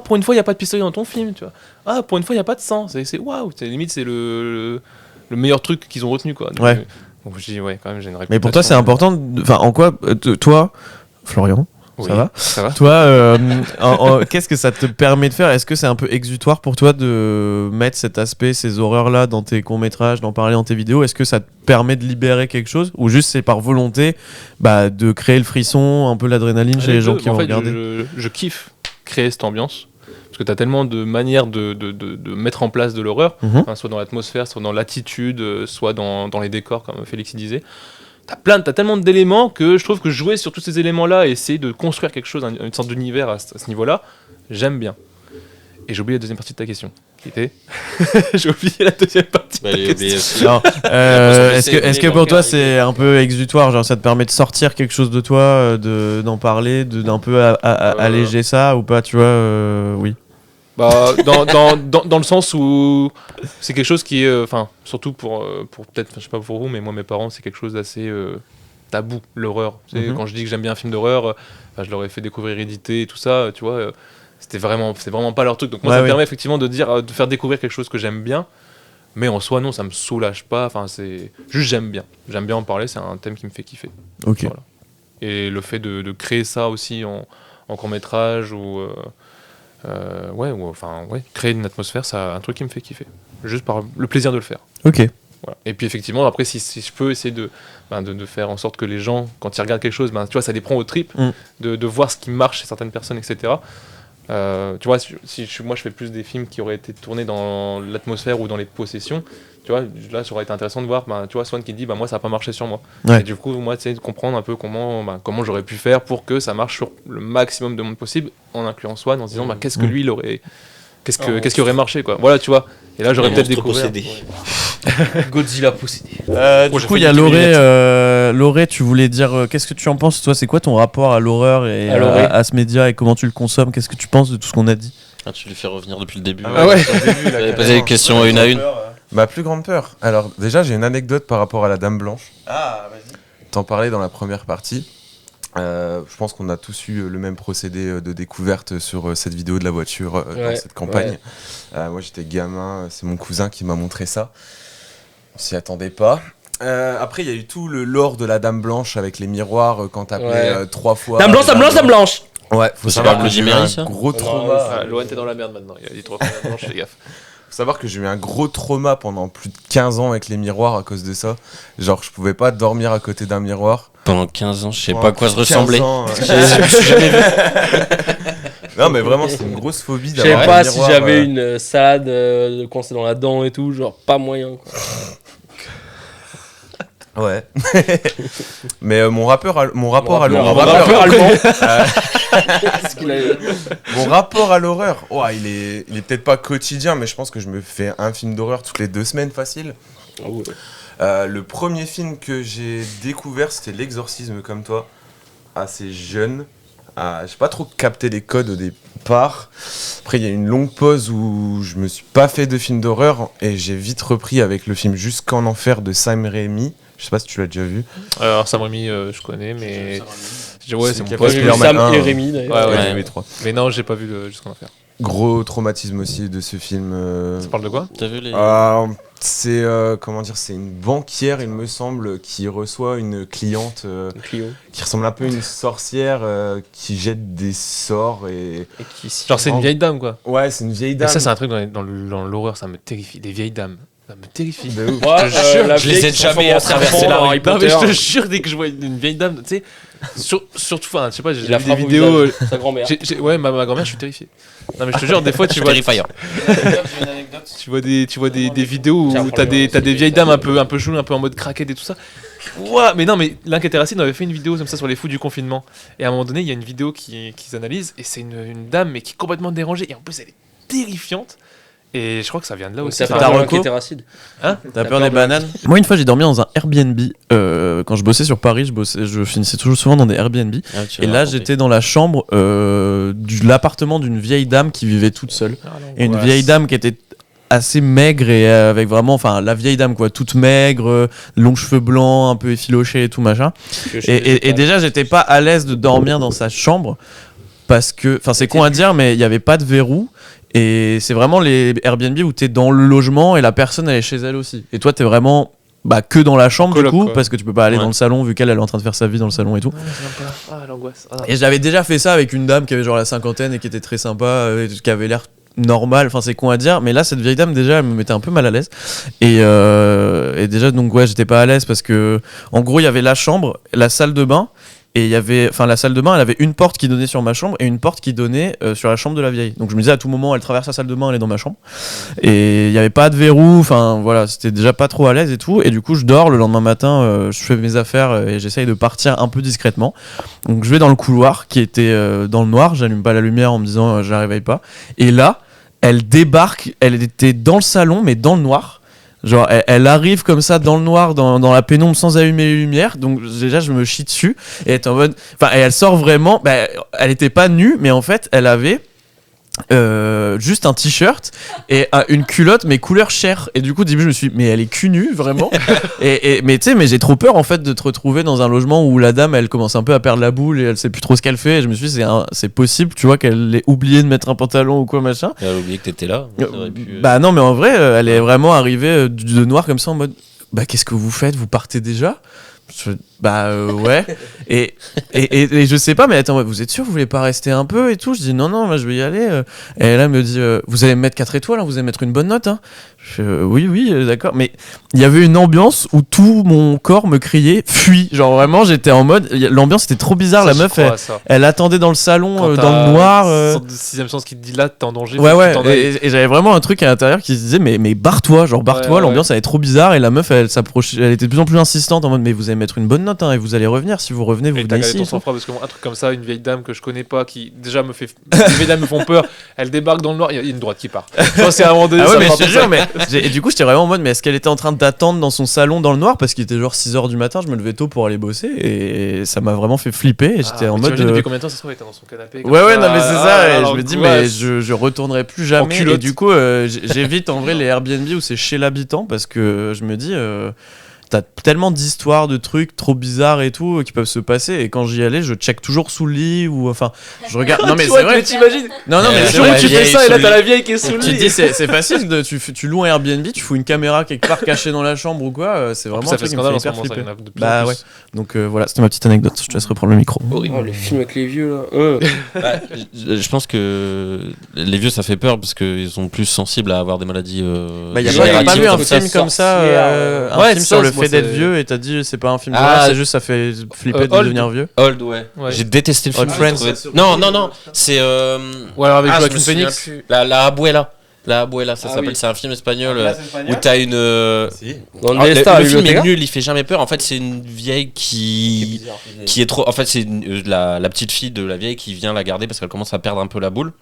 pour une fois, il y a pas de pistolet dans ton film, tu vois. Pour une fois, il y a pas de sang. C'est waouh, limite c'est le meilleur truc qu'ils ont retenu, quoi. Donc, Ouais. donc je dis quand même j'ai une réputation. Mais pour toi, c'est important. Enfin, en quoi, toi, Florian, Oui, ça va va. Toi, qu'est-ce que ça te permet de faire? Est-ce que c'est un peu exutoire pour toi de mettre cet aspect, ces horreurs-là dans tes courts-métrages, d'en parler dans tes vidéos? Est-ce que ça te permet de libérer quelque chose? Ou juste c'est par volonté de créer le frisson, un peu l'adrénaline chez les gens qui vont regarder? Je kiffe créer cette ambiance. Parce que tu as tellement de manières de mettre en place de l'horreur, soit dans l'atmosphère, soit dans l'attitude, soit dans les décors, comme Félix disait. T'as tellement d'éléments que je trouve que jouer sur tous ces éléments-là et essayer de construire quelque chose, une sorte d'univers à ce niveau-là, j'aime bien. Et j'ai oublié la deuxième partie de ta question, qui était... J'ai oublié la deuxième partie de ta question. Non, est-ce que pour toi c'est un peu exutoire, genre ça te permet de sortir quelque chose de toi, d'en parler, d'un peu alléger ça ou pas, tu vois? Oui. Dans le sens où c'est quelque chose qui est, surtout pour peut-être, je sais pas pour vous, mais moi mes parents c'est quelque chose d'assez tabou, l'horreur. Quand je dis que j'aime bien un film d'horreur, je leur ai fait découvrir Hérédité et tout ça, tu vois. C'est vraiment pas leur truc. Donc moi ça me permet effectivement de faire découvrir quelque chose que j'aime bien, mais en soi non, ça me soulage pas. Enfin c'est juste j'aime bien en parler, c'est un thème qui me fait kiffer. Ok. Voilà. Et le fait de créer ça aussi en court-métrage ou créer une atmosphère, c'est un truc qui me fait kiffer. Juste par le plaisir de le faire. Ok. Voilà. Et puis effectivement, après, si je peux essayer de faire en sorte que les gens, quand ils regardent quelque chose, tu vois, ça les prend aux tripes, de voir ce qui marche chez certaines personnes, etc. Tu vois, moi je fais plus des films qui auraient été tournés dans l'atmosphère ou dans les possessions. Tu vois, là, ça aurait été intéressant de voir, tu vois, Swan qui dit, moi, ça n'a pas marché sur moi. Ouais. Et du coup, moi, tu sais, de comprendre un peu comment j'aurais pu faire pour que ça marche sur le maximum de monde possible, en incluant Swan, en se disant, qu'est-ce que lui, il aurait... Qu'est-ce qui aurait marché, quoi. Voilà, tu vois. Et là, j'aurais peut-être découvert... Godzilla possédé. Du coup, il y a Loré. Loré, tu voulais dire, qu'est-ce que tu en penses? Toi, c'est quoi ton rapport à l'horreur et à ce média et comment tu le consommes? Qu'est-ce que tu penses de tout ce qu'on a dit? Tu lui fais revenir depuis le début. Ah ouais. Vous avez posé les questions une à une. Ma plus grande peur. Alors, déjà, j'ai une anecdote par rapport à la Dame Blanche. Ah, vas-y. T'en parlais dans la première partie. Je pense qu'on a tous eu le même procédé de découverte sur cette vidéo de la voiture dans cette campagne. Moi, j'étais gamin, c'est mon cousin qui m'a montré ça. On s'y attendait pas. Après, il y a eu tout le lore de la Dame Blanche avec les miroirs quand t'appelais 3 fois. Dame blanche, dame blanche, dame blanche. Ouais, faut savoir que j'ai eu un gros trauma. Loan, t'es dans la merde maintenant. Il y a dit 3 fois la blanche, fais gaffe. Faut savoir que j'ai eu un gros trauma pendant plus de 15 ans avec les miroirs à cause de ça. Genre, je pouvais pas dormir à côté d'un miroir. Pendant 15 ans, je sais pas à quoi se ressemblait. Non, mais vraiment, c'était une grosse phobie Je sais d'avoir pas un si miroir, j'avais une salade de coincée dans la dent et tout, genre pas moyen, quoi. Ouais. Mais mon rapport à Mon l'horreur. rappeur allemand. Mon rapport à l'horreur, il est peut-être pas quotidien, mais je pense que je me fais un film d'horreur toutes les 2 semaines facile. Oh, ouais. Le premier film que j'ai découvert, c'était L'Exorcisme, comme toi, assez jeune. J'ai pas trop capté les codes au départ. Après, il y a une longue pause où je me suis pas fait de film d'horreur et j'ai vite repris avec le film Jusqu'en Enfer de Sam Raimi. Je sais pas si tu l'as déjà vu. Alors, Sam Raimi, je connais, mais. Ouais, c'est mon qui a pote. fait Sam Spider-Man et 1. Rémi d'ailleurs. Ouais. les 3. Mais non, j'ai pas vu Jusqu'en Enfer. Gros traumatisme aussi de ce film. Ça parle de quoi? T'as vu les. C'est c'est une banquière, il me semble, qui reçoit une cliente Clio. qui ressemble un peu à une sorcière qui jette des sorts et Genre, c'est une vieille dame, quoi. ouais, c'est une vieille Et dame. ça, c'est un truc dans l'horreur, ça me terrifie. Les vieilles dames. Ça me terrifie. De ouf. Ouais, Je te jure, la je les vieille ai qui jamais transforme en traversé serpent la dans rue. Harry Non, mais Potter. je te jure, dès que je vois une vieille dame, tu sais, surtout, enfin, je sais pas, j'ai Il a vu des frappé au vidéos. visage, sa grand-mère. Ouais, ma grand-mère, je suis terrifié. Non, mais je te jure, des fois, tu vois des vidéos où t'as des vieilles dames un peu cheloues, un peu en mode craquette et tout ça. Ouah, mais non, mais Link et Terracine avait fait une vidéo comme ça sur les fous du confinement. Et à un moment donné, il y a une vidéo qu'ils analysent et c'est une dame mais qui est complètement dérangée et en plus elle est terrifiante. Et je crois que ça vient de là aussi. Ça fait T'as un reco Terracide. Hein? T'as peur des bananes? Moi, une fois, j'ai dormi dans un Airbnb. Quand je bossais sur Paris, je finissais toujours souvent dans des Airbnb. Et là, j'étais dans la chambre de l'appartement d'une vieille dame qui vivait toute seule. Et une vieille dame qui était assez maigre et avec vraiment, enfin, la vieille dame quoi, toute maigre, longs cheveux blancs, un peu effilochés et tout machin. Et déjà, j'étais pas à l'aise de dormir dans sa chambre parce que, enfin, c'est con à dire, mais il y avait pas de verrou. Et c'est vraiment les Airbnb où t'es dans le logement et la personne elle est chez elle aussi. Et toi t'es vraiment que dans la chambre coloc, du coup quoi. parce que tu peux pas aller dans le salon vu qu'elle est en train de faire sa vie dans le salon et tout. Ah, l'angoisse. Et j'avais déjà fait ça avec une dame qui avait genre la cinquantaine et qui était très sympa, qui avait l'air normal, enfin c'est con à dire, mais là cette vieille dame déjà elle me mettait un peu mal à l'aise et déjà donc ouais j'étais pas à l'aise parce que en gros il y avait la chambre, la salle de bain. Et il y avait, enfin la salle de bain, elle avait une porte qui donnait sur ma chambre et une porte qui donnait sur la chambre de la vieille. Donc je me disais à tout moment, elle traverse la salle de bain, elle est dans ma chambre. Et il y avait pas de verrou, enfin voilà, c'était déjà pas trop à l'aise et tout. Et du coup je dors, le lendemain matin, je fais mes affaires et j'essaye de partir un peu discrètement. Donc je vais dans le couloir qui était dans le noir, j'allume pas la lumière en me disant je la réveille pas. Et là, elle débarque, elle était dans le salon mais dans le noir. Genre elle arrive comme ça dans le noir, dans la pénombre sans allumer les lumières, donc déjà je me chie dessus et elle est en mode, enfin et elle sort vraiment, elle était pas nue mais en fait elle avait juste un t-shirt et une culotte mais couleur chair et du coup au début je me suis dit mais elle est cul nue vraiment mais tu sais mais j'ai trop peur en fait de te retrouver dans un logement où la dame elle commence un peu à perdre la boule et elle sait plus trop ce qu'elle fait et je me suis dit c'est possible tu vois qu'elle ait oublié de mettre un pantalon ou quoi machin. Elle a oublié que t'étais là. Bah non mais en vrai elle est vraiment arrivée de noir comme ça en mode qu'est-ce que vous faites, vous partez déjà? Ouais. Et je sais pas, mais attends, vous êtes sûr, vous voulez pas rester un peu et tout? Je dis non, moi je vais y aller. Et là, elle me dit vous allez me mettre 4 étoiles, hein, vous allez mettre une bonne note. Hein. Oui, d'accord. Mais il y avait une ambiance où tout mon corps me criait fuis. Genre vraiment, j'étais en mode. L'ambiance était trop bizarre. Ça, la meuf, elle attendait dans le salon, quand dans le noir. Une sorte de sixième sens qui te dit là, t'es en danger. Ouais. Et j'avais vraiment un truc à l'intérieur qui se disait mais barre-toi, genre barre-toi. L'ambiance elle est trop bizarre et la meuf elle s'approchait, elle était de plus en plus insistante en mode mais vous allez mettre une bonne note hein, et vous allez revenir. Si vous revenez, vous venez ici. Ton sang-froid parce que un truc comme ça, une vieille dame que je connais pas, qui déjà me fait, les vieilles dames me font peur. Elle débarque dans le noir, il y a une droite qui part. C'est à un moment donné. Ah ouais, mais je te jure, et du coup j'étais vraiment en mode mais est-ce qu'elle était en train d'attendre dans son salon dans le noir parce qu'il était genre 6h du matin, je me levais tôt pour aller bosser et ça m'a vraiment fait flipper et j'étais en mode depuis combien de temps ça se trouve elle était dans son canapé ouais non mais c'est ça et je me dis mais je retournerai plus jamais et du coup j'évite en vrai les Airbnb où c'est chez l'habitant parce que je me dis t'as tellement d'histoires, de trucs trop bizarres et tout qui peuvent se passer et quand j'y allais je check toujours sous le lit ou enfin je regarde non mais c'est vrai t'imagines non mais c'est vrai tu fais ça et là t'as la vieille qui est sous le lit tu te dis c'est facile tu loues un Airbnb tu fous une caméra quelque part cachée dans la chambre ou quoi c'est vraiment ça un fait truc qui me scandale fait en ce hyper moment flipper ça, ouais donc voilà c'était ma petite anecdote je te laisse reprendre le micro. Les films avec les vieux là je pense que les vieux ça fait peur parce qu'ils sont plus sensibles à avoir des maladies y a pas vu un film comme ça un film sur le fait d'être vieux et t'as dit c'est pas un film d'horreur, c'est juste ça fait flipper de devenir vieux. Old, ouais. J'ai détesté le film. Friends. Non, c'est. Ou alors avec Joaquin Phoenix. La Abuela. La Abuela, ça s'appelle. C'est un film espagnol où t'as une. Le film est nul, il fait jamais peur. En fait, c'est une vieille qui est trop. En fait, c'est la petite fille de la vieille qui vient la garder parce qu'elle commence à perdre un peu la boule.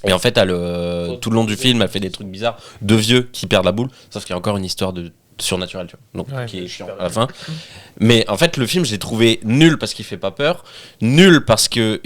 Et en fait, tout le long du film, elle fait des trucs bizarres de vieux qui perdent la boule. Sauf qu'il y a encore une histoire de surnaturel, tu vois, donc qui est chiant à la fin. Mais en fait, le film, j'ai trouvé nul parce qu'il fait pas peur, nul parce que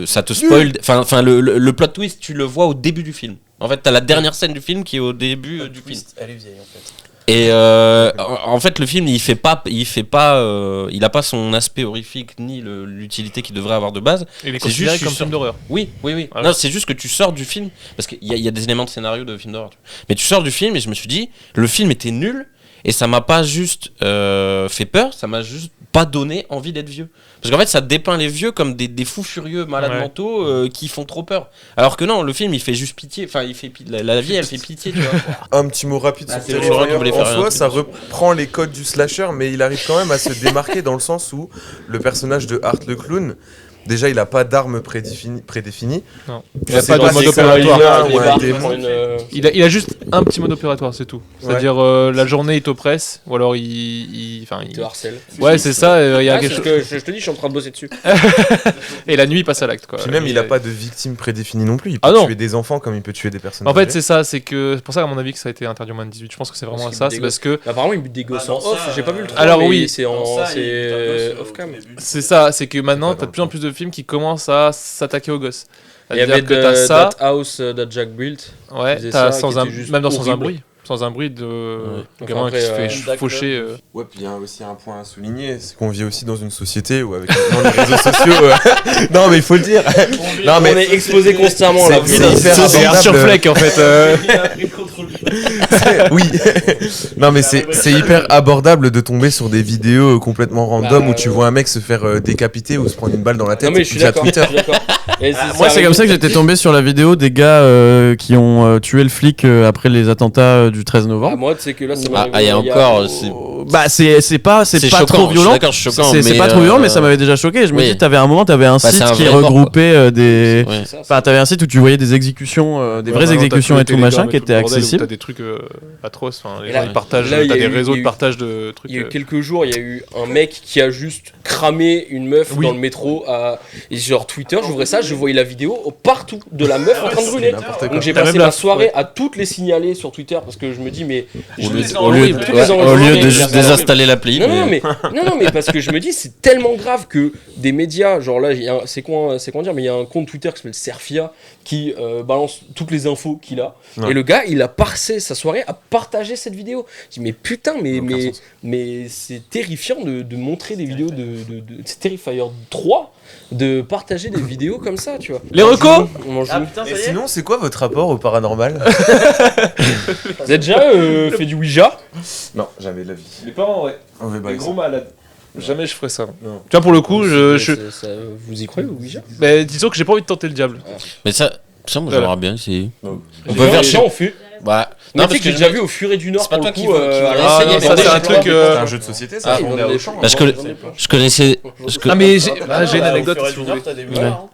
ça te spoil. Enfin, le plot twist, tu le vois au début du film. En fait, t'as la dernière scène du film qui est au début du film. Elle est vieille en fait. Et en fait, le film, il a pas son aspect horrifique ni l'utilité qu'il devrait avoir de base. Il est considéré comme film d'horreur. Oui. Ah, non, c'est juste que tu sors du film parce qu'il y a des éléments de scénario de film d'horreur. Mais tu sors du film et je me suis dit, le film était nul et ça m'a pas juste fait peur, ça m'a juste pas donné envie d'être vieux. Parce qu'en fait, ça dépeint les vieux comme des fous furieux, malades mentaux qui font trop peur. Alors que non, le film, il fait juste pitié. Enfin, la vie, elle fait pitié, tu vois. Un petit mot rapide sur Terrifier. En soi, ça reprend les codes du slasher, mais il arrive quand même à se démarquer dans le sens où le personnage de Art le clown, Déjà, il a pas d'arme prédéfinie. Non. Je Il a sais pas de si mode c'est un opératoire. humain ou un démon. Il a juste un petit mode opératoire, c'est tout. C'est-à-dire la journée il t'oppresse ou alors il te harcèle. Ouais, c'est ça. Il y a quelque chose. Je te dis, je suis en train de bosser dessus. Et la nuit il passe à l'acte quoi. Puis même, il a pas de victime prédéfinie non plus. Il peut tuer des enfants comme il peut tuer des personnes. En fait, c'est ça. C'est pour ça à mon avis que ça a été interdit au moins de 18. Je pense que c'est vraiment ça. C'est parce que apparemment il bute des gosses en off. J'ai pas vu le 3. Alors oui, c'est off cam. C'est ça. C'est que maintenant t'as de plus en plus de films qui commencent à s'attaquer aux gosses. Il y avait That House That Jack Built. Ouais, même dans Sans un bruit. Sans un bruit de gamin qui se fait faucher. Ouais, puis il y a aussi un point à souligner, c'est qu'on vit aussi dans une société où avec les réseaux sociaux. Non, mais il faut le dire. Non, mais on est exposé constamment là. C'est Arthur Fleck en fait. Oui. Non, mais c'est hyper abordable de tomber sur des vidéos complètement random où tu vois un mec se faire décapiter ou se prendre une balle dans la tête. Non, mais je suis d'accord. Moi, c'est comme ça que j'étais tombé sur la vidéo des gars qui ont tué le flic après les attentats du 13 novembre. Moi, c'est que là, ça m'a il y a encore. Bah, c'est pas trop violent. C'est pas trop violent, mais ça m'avait déjà choqué. Je me dis, t'avais un site qui regroupait des. Enfin, t'avais un site où tu voyais des exécutions, des vraies exécutions et tout machin qui étaient accessibles. T'as des trucs atroces. Les gens ils partagent. T'as des réseaux de partage de trucs. Il y a eu quelques jours, il y a eu un mec qui a juste cramé une meuf dans le métro. Et genre Twitter, j'ouvrais ça, je voyais la vidéo partout de la meuf en train de brûler. Donc j'ai passé la soirée à toutes les signaler sur Twitter parce que je me dis mais au lieu de juste désinstaller l'appli. Non mais parce que je me dis c'est tellement grave que des médias genre là c'est quoi dire mais il y a un compte Twitter qui s'appelle Serfia qui balance toutes les infos qu'il a et le gars il a passé sa soirée à partager cette vidéo. Je dis mais putain mais c'est terrifiant de montrer des vidéos de c'est Terrifier 3 de partager des vidéos comme ça, tu vois. Les recos. Et sinon, c'est quoi votre rapport au paranormal? Vous avez déjà fait du Ouija? Non, jamais de la vie. Les parents, ouais. Les gros malades. Jamais je ferais ça. Non. Tu vois, pour le coup, vous y croyez au Ouija? Bah, disons que j'ai pas envie de tenter le diable. Mais ça moi j'aimerais bien essayer. On peut faire on fait. Bah, non, parce que j'ai déjà vu au Furet du Nord. C'est pas toi qui ça c'est un truc. C'est un jeu de société, ça. Je connaissais. Ah, mais j'ai une anecdote si vous voulez.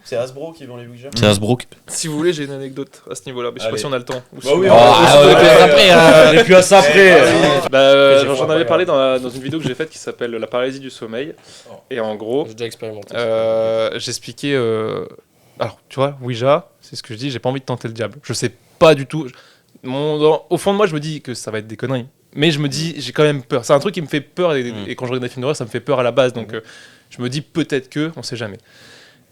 C'est Hasbro qui vend les Ouija. C'est Hasbro. Si vous voulez, j'ai une anecdote à ce niveau-là, mais je sais pas si on a le temps. On est plus à ça après. J'en avais parlé dans une vidéo que j'ai faite qui s'appelle La paralysie du sommeil. Et en gros, j'ai déjà expérimenté. J'expliquais. Alors, tu vois, Ouija, c'est ce que je dis, j'ai pas envie de tenter le diable. Je sais pas du tout. Au fond de moi, je me dis que ça va être des conneries. Mais je me dis, j'ai quand même peur. C'est un truc qui me fait peur et quand je regarde des films d'horreur, ça me fait peur à la base. Donc je me dis peut-être que, on sait jamais.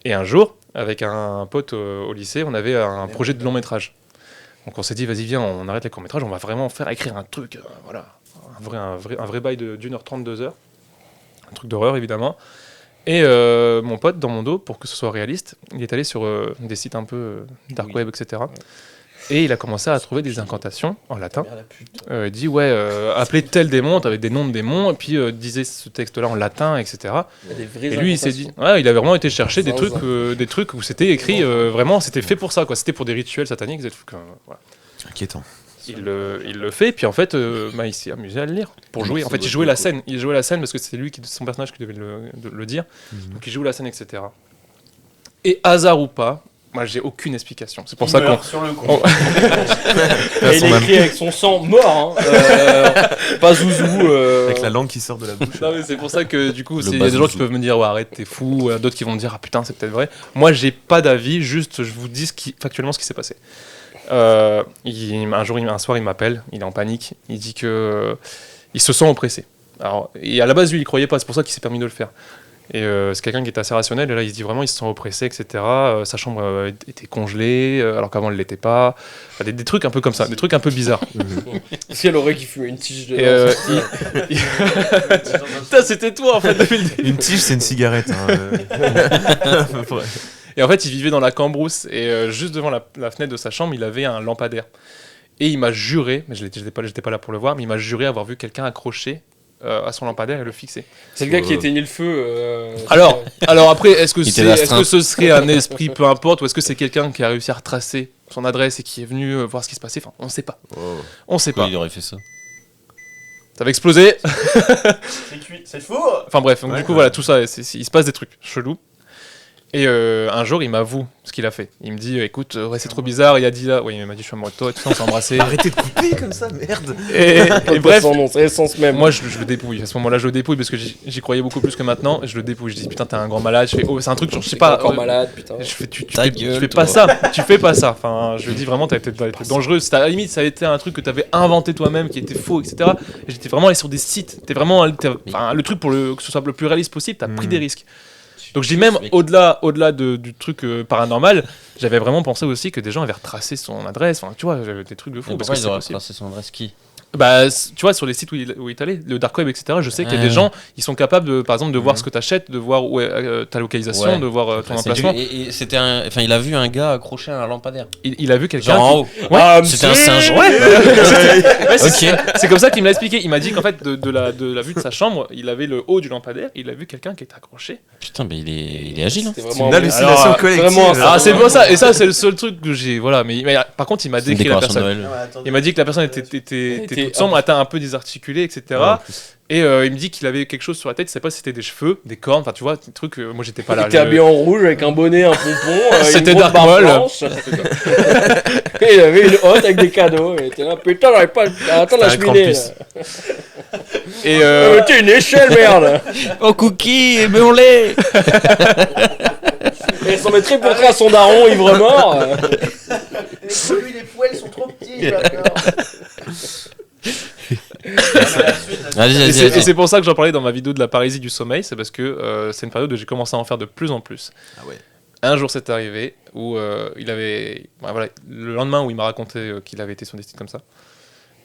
Et un jour, avec un pote au lycée, on avait un projet de long métrage. Donc on s'est dit, vas-y, viens, on arrête les courts métrages, on va vraiment écrire un truc, voilà, un vrai bail d'1h30, 2h. Un truc d'horreur, évidemment. Et mon pote, dans mon dos, pour que ce soit réaliste, il est allé sur des sites un peu dark web, etc. Et il a commencé à trouver des incantations en latin. Il dit appelez tel démon, avec des noms de démons, et puis disait ce texte-là en latin, etc. Et lui, il s'est dit, il avait vraiment été chercher des trucs où c'était écrit vraiment, c'était fait pour ça, quoi. C'était pour des rituels sataniques, des trucs. Voilà. Inquiétant. Il le fait, puis en fait, il s'est amusé à le lire pour jouer. En fait, il jouait la scène. Il jouait la scène parce que c'est son personnage qui devait le dire. Donc il joue la scène, etc. Et hasard ou pas. Moi, j'ai aucune explication. C'est pour ça qu'on. Sur le coup. Et il est écrit avec son sang mort, pas zouzou. Avec la langue qui sort de la bouche. Non, mais c'est pour ça que du coup, il y a des gens qui peuvent me dire arrête, t'es fou. D'autres qui vont me dire ah putain, c'est peut-être vrai. Moi, j'ai pas d'avis. Juste, je vous dis factuellement ce qui s'est passé. Un soir, il m'appelle. Il est en panique. Il dit que il se sent oppressé. Alors, et à la base, lui, il croyait pas. C'est pour ça qu'il s'est permis de le faire. Et c'est quelqu'un qui est assez rationnel, et là il se dit vraiment il se sent oppressé, etc. Sa chambre était congelée, alors qu'avant elle ne l'était pas. Enfin, des trucs un peu comme ça, des trucs un peu bizarres. Si elle aurait qui fumait une tige de Putain, c'était toi en fait depuis le début. Une tige, c'est une cigarette. Et en fait, il vivait dans la Cambrousse, et juste devant la fenêtre de sa chambre, il avait un lampadaire. Et il m'a juré, mais j'étais pas là pour le voir, mais il m'a juré avoir vu quelqu'un accroché à son lampadaire et le fixer. C'est le gars qui éteignait le feu. Alors après, est-ce que ce serait un esprit, peu importe, ou est-ce que c'est quelqu'un qui a réussi à retracer son adresse et qui est venu voir ce qui se passait? Enfin, on sait pas. On sait pas. Il aurait fait ça. Ça va exploser. C'est fou. Enfin bref, donc, du coup voilà, tout ça, il se passe des trucs chelous. Et un jour, il m'avoue ce qu'il a fait. Il me dit, écoute, ouais, c'est trop bizarre, il a dit là. Ouais, il m'a dit, je suis amoureux de toi, et tout ça, on s'est embrassé. Arrêtez de couper comme ça, merde. Et bref, son nom, c'est l'essence même. moi, je le dépouille. À ce moment-là, je le dépouille parce que j'y croyais beaucoup plus que maintenant. Je le dépouille. Je dis, putain, t'es un grand malade. Je fais, oh, c'est un truc, genre, je sais pas. Encore malade, putain. Je fais, tu Ta fais, gueule, tu fais toi. pas ça. Tu fais pas ça. Enfin, je lui dis vraiment, t'as été dangereux. À la limite, ça a été un truc que t'avais inventé toi-même, qui était faux, etc. Et j'étais vraiment allé sur des sites. Enfin, le truc pour que ce soit le plus réaliste possible, t'as pris des risques. Donc je dis même au-delà du truc paranormal, j'avais vraiment pensé aussi que des gens avaient retracé son adresse, enfin tu vois, j'avais des trucs de fou. Pourquoi ils auraient tracé son adresse qui? Bah tu vois, sur les sites où il est allé, le dark web, etc. Je sais qu'il y a des gens, ils sont capables de, par exemple, de voir ce que t'achètes, de voir où est ta localisation, de voir ton emplacement. Et c'était enfin il a vu un gars accroché à un lampadaire. Il a vu quelqu'un. Genre en haut. Ouais. C'était un singe. C'est comme ça qu'il me l'a expliqué. Il m'a dit qu'en fait, de la vue de sa chambre, il avait le haut du lampadaire, il a vu quelqu'un qui était accroché. Putain, mais il est agile. Hein. C'est une hallucination collective. Ah, c'est pour ça. Et ça, c'est le seul truc que j'ai. Voilà. Mais par contre, il m'a décrit la personne. Il m'a dit que la personne était toute sombre, un peu désarticulée, etc. Et il me dit qu'il avait quelque chose sur la tête, il savait pas si c'était des cheveux, des cornes, enfin tu vois, des trucs, moi j'étais pas là. Il était habillé en rouge avec un bonnet, un pompon, c'était une grosse Dark barbe Maul. blanche. Et il avait une hotte avec des cadeaux, il était là, putain, j'arrive pas à attendre la cheminée. Et t'es une échelle, merde. Oh cookie, mais on l'est. Et il s'en mettrait pour à son daron, ivre mort. Les poils sont trop petits, Et c'est pour ça que j'en parlais dans ma vidéo de la paralysie du sommeil, c'est parce que c'est une période où j'ai commencé à en faire de plus en plus. Ah ouais. Un jour c'est arrivé où il avait, voilà, le lendemain où il m'a raconté qu'il avait été sur des sites comme ça.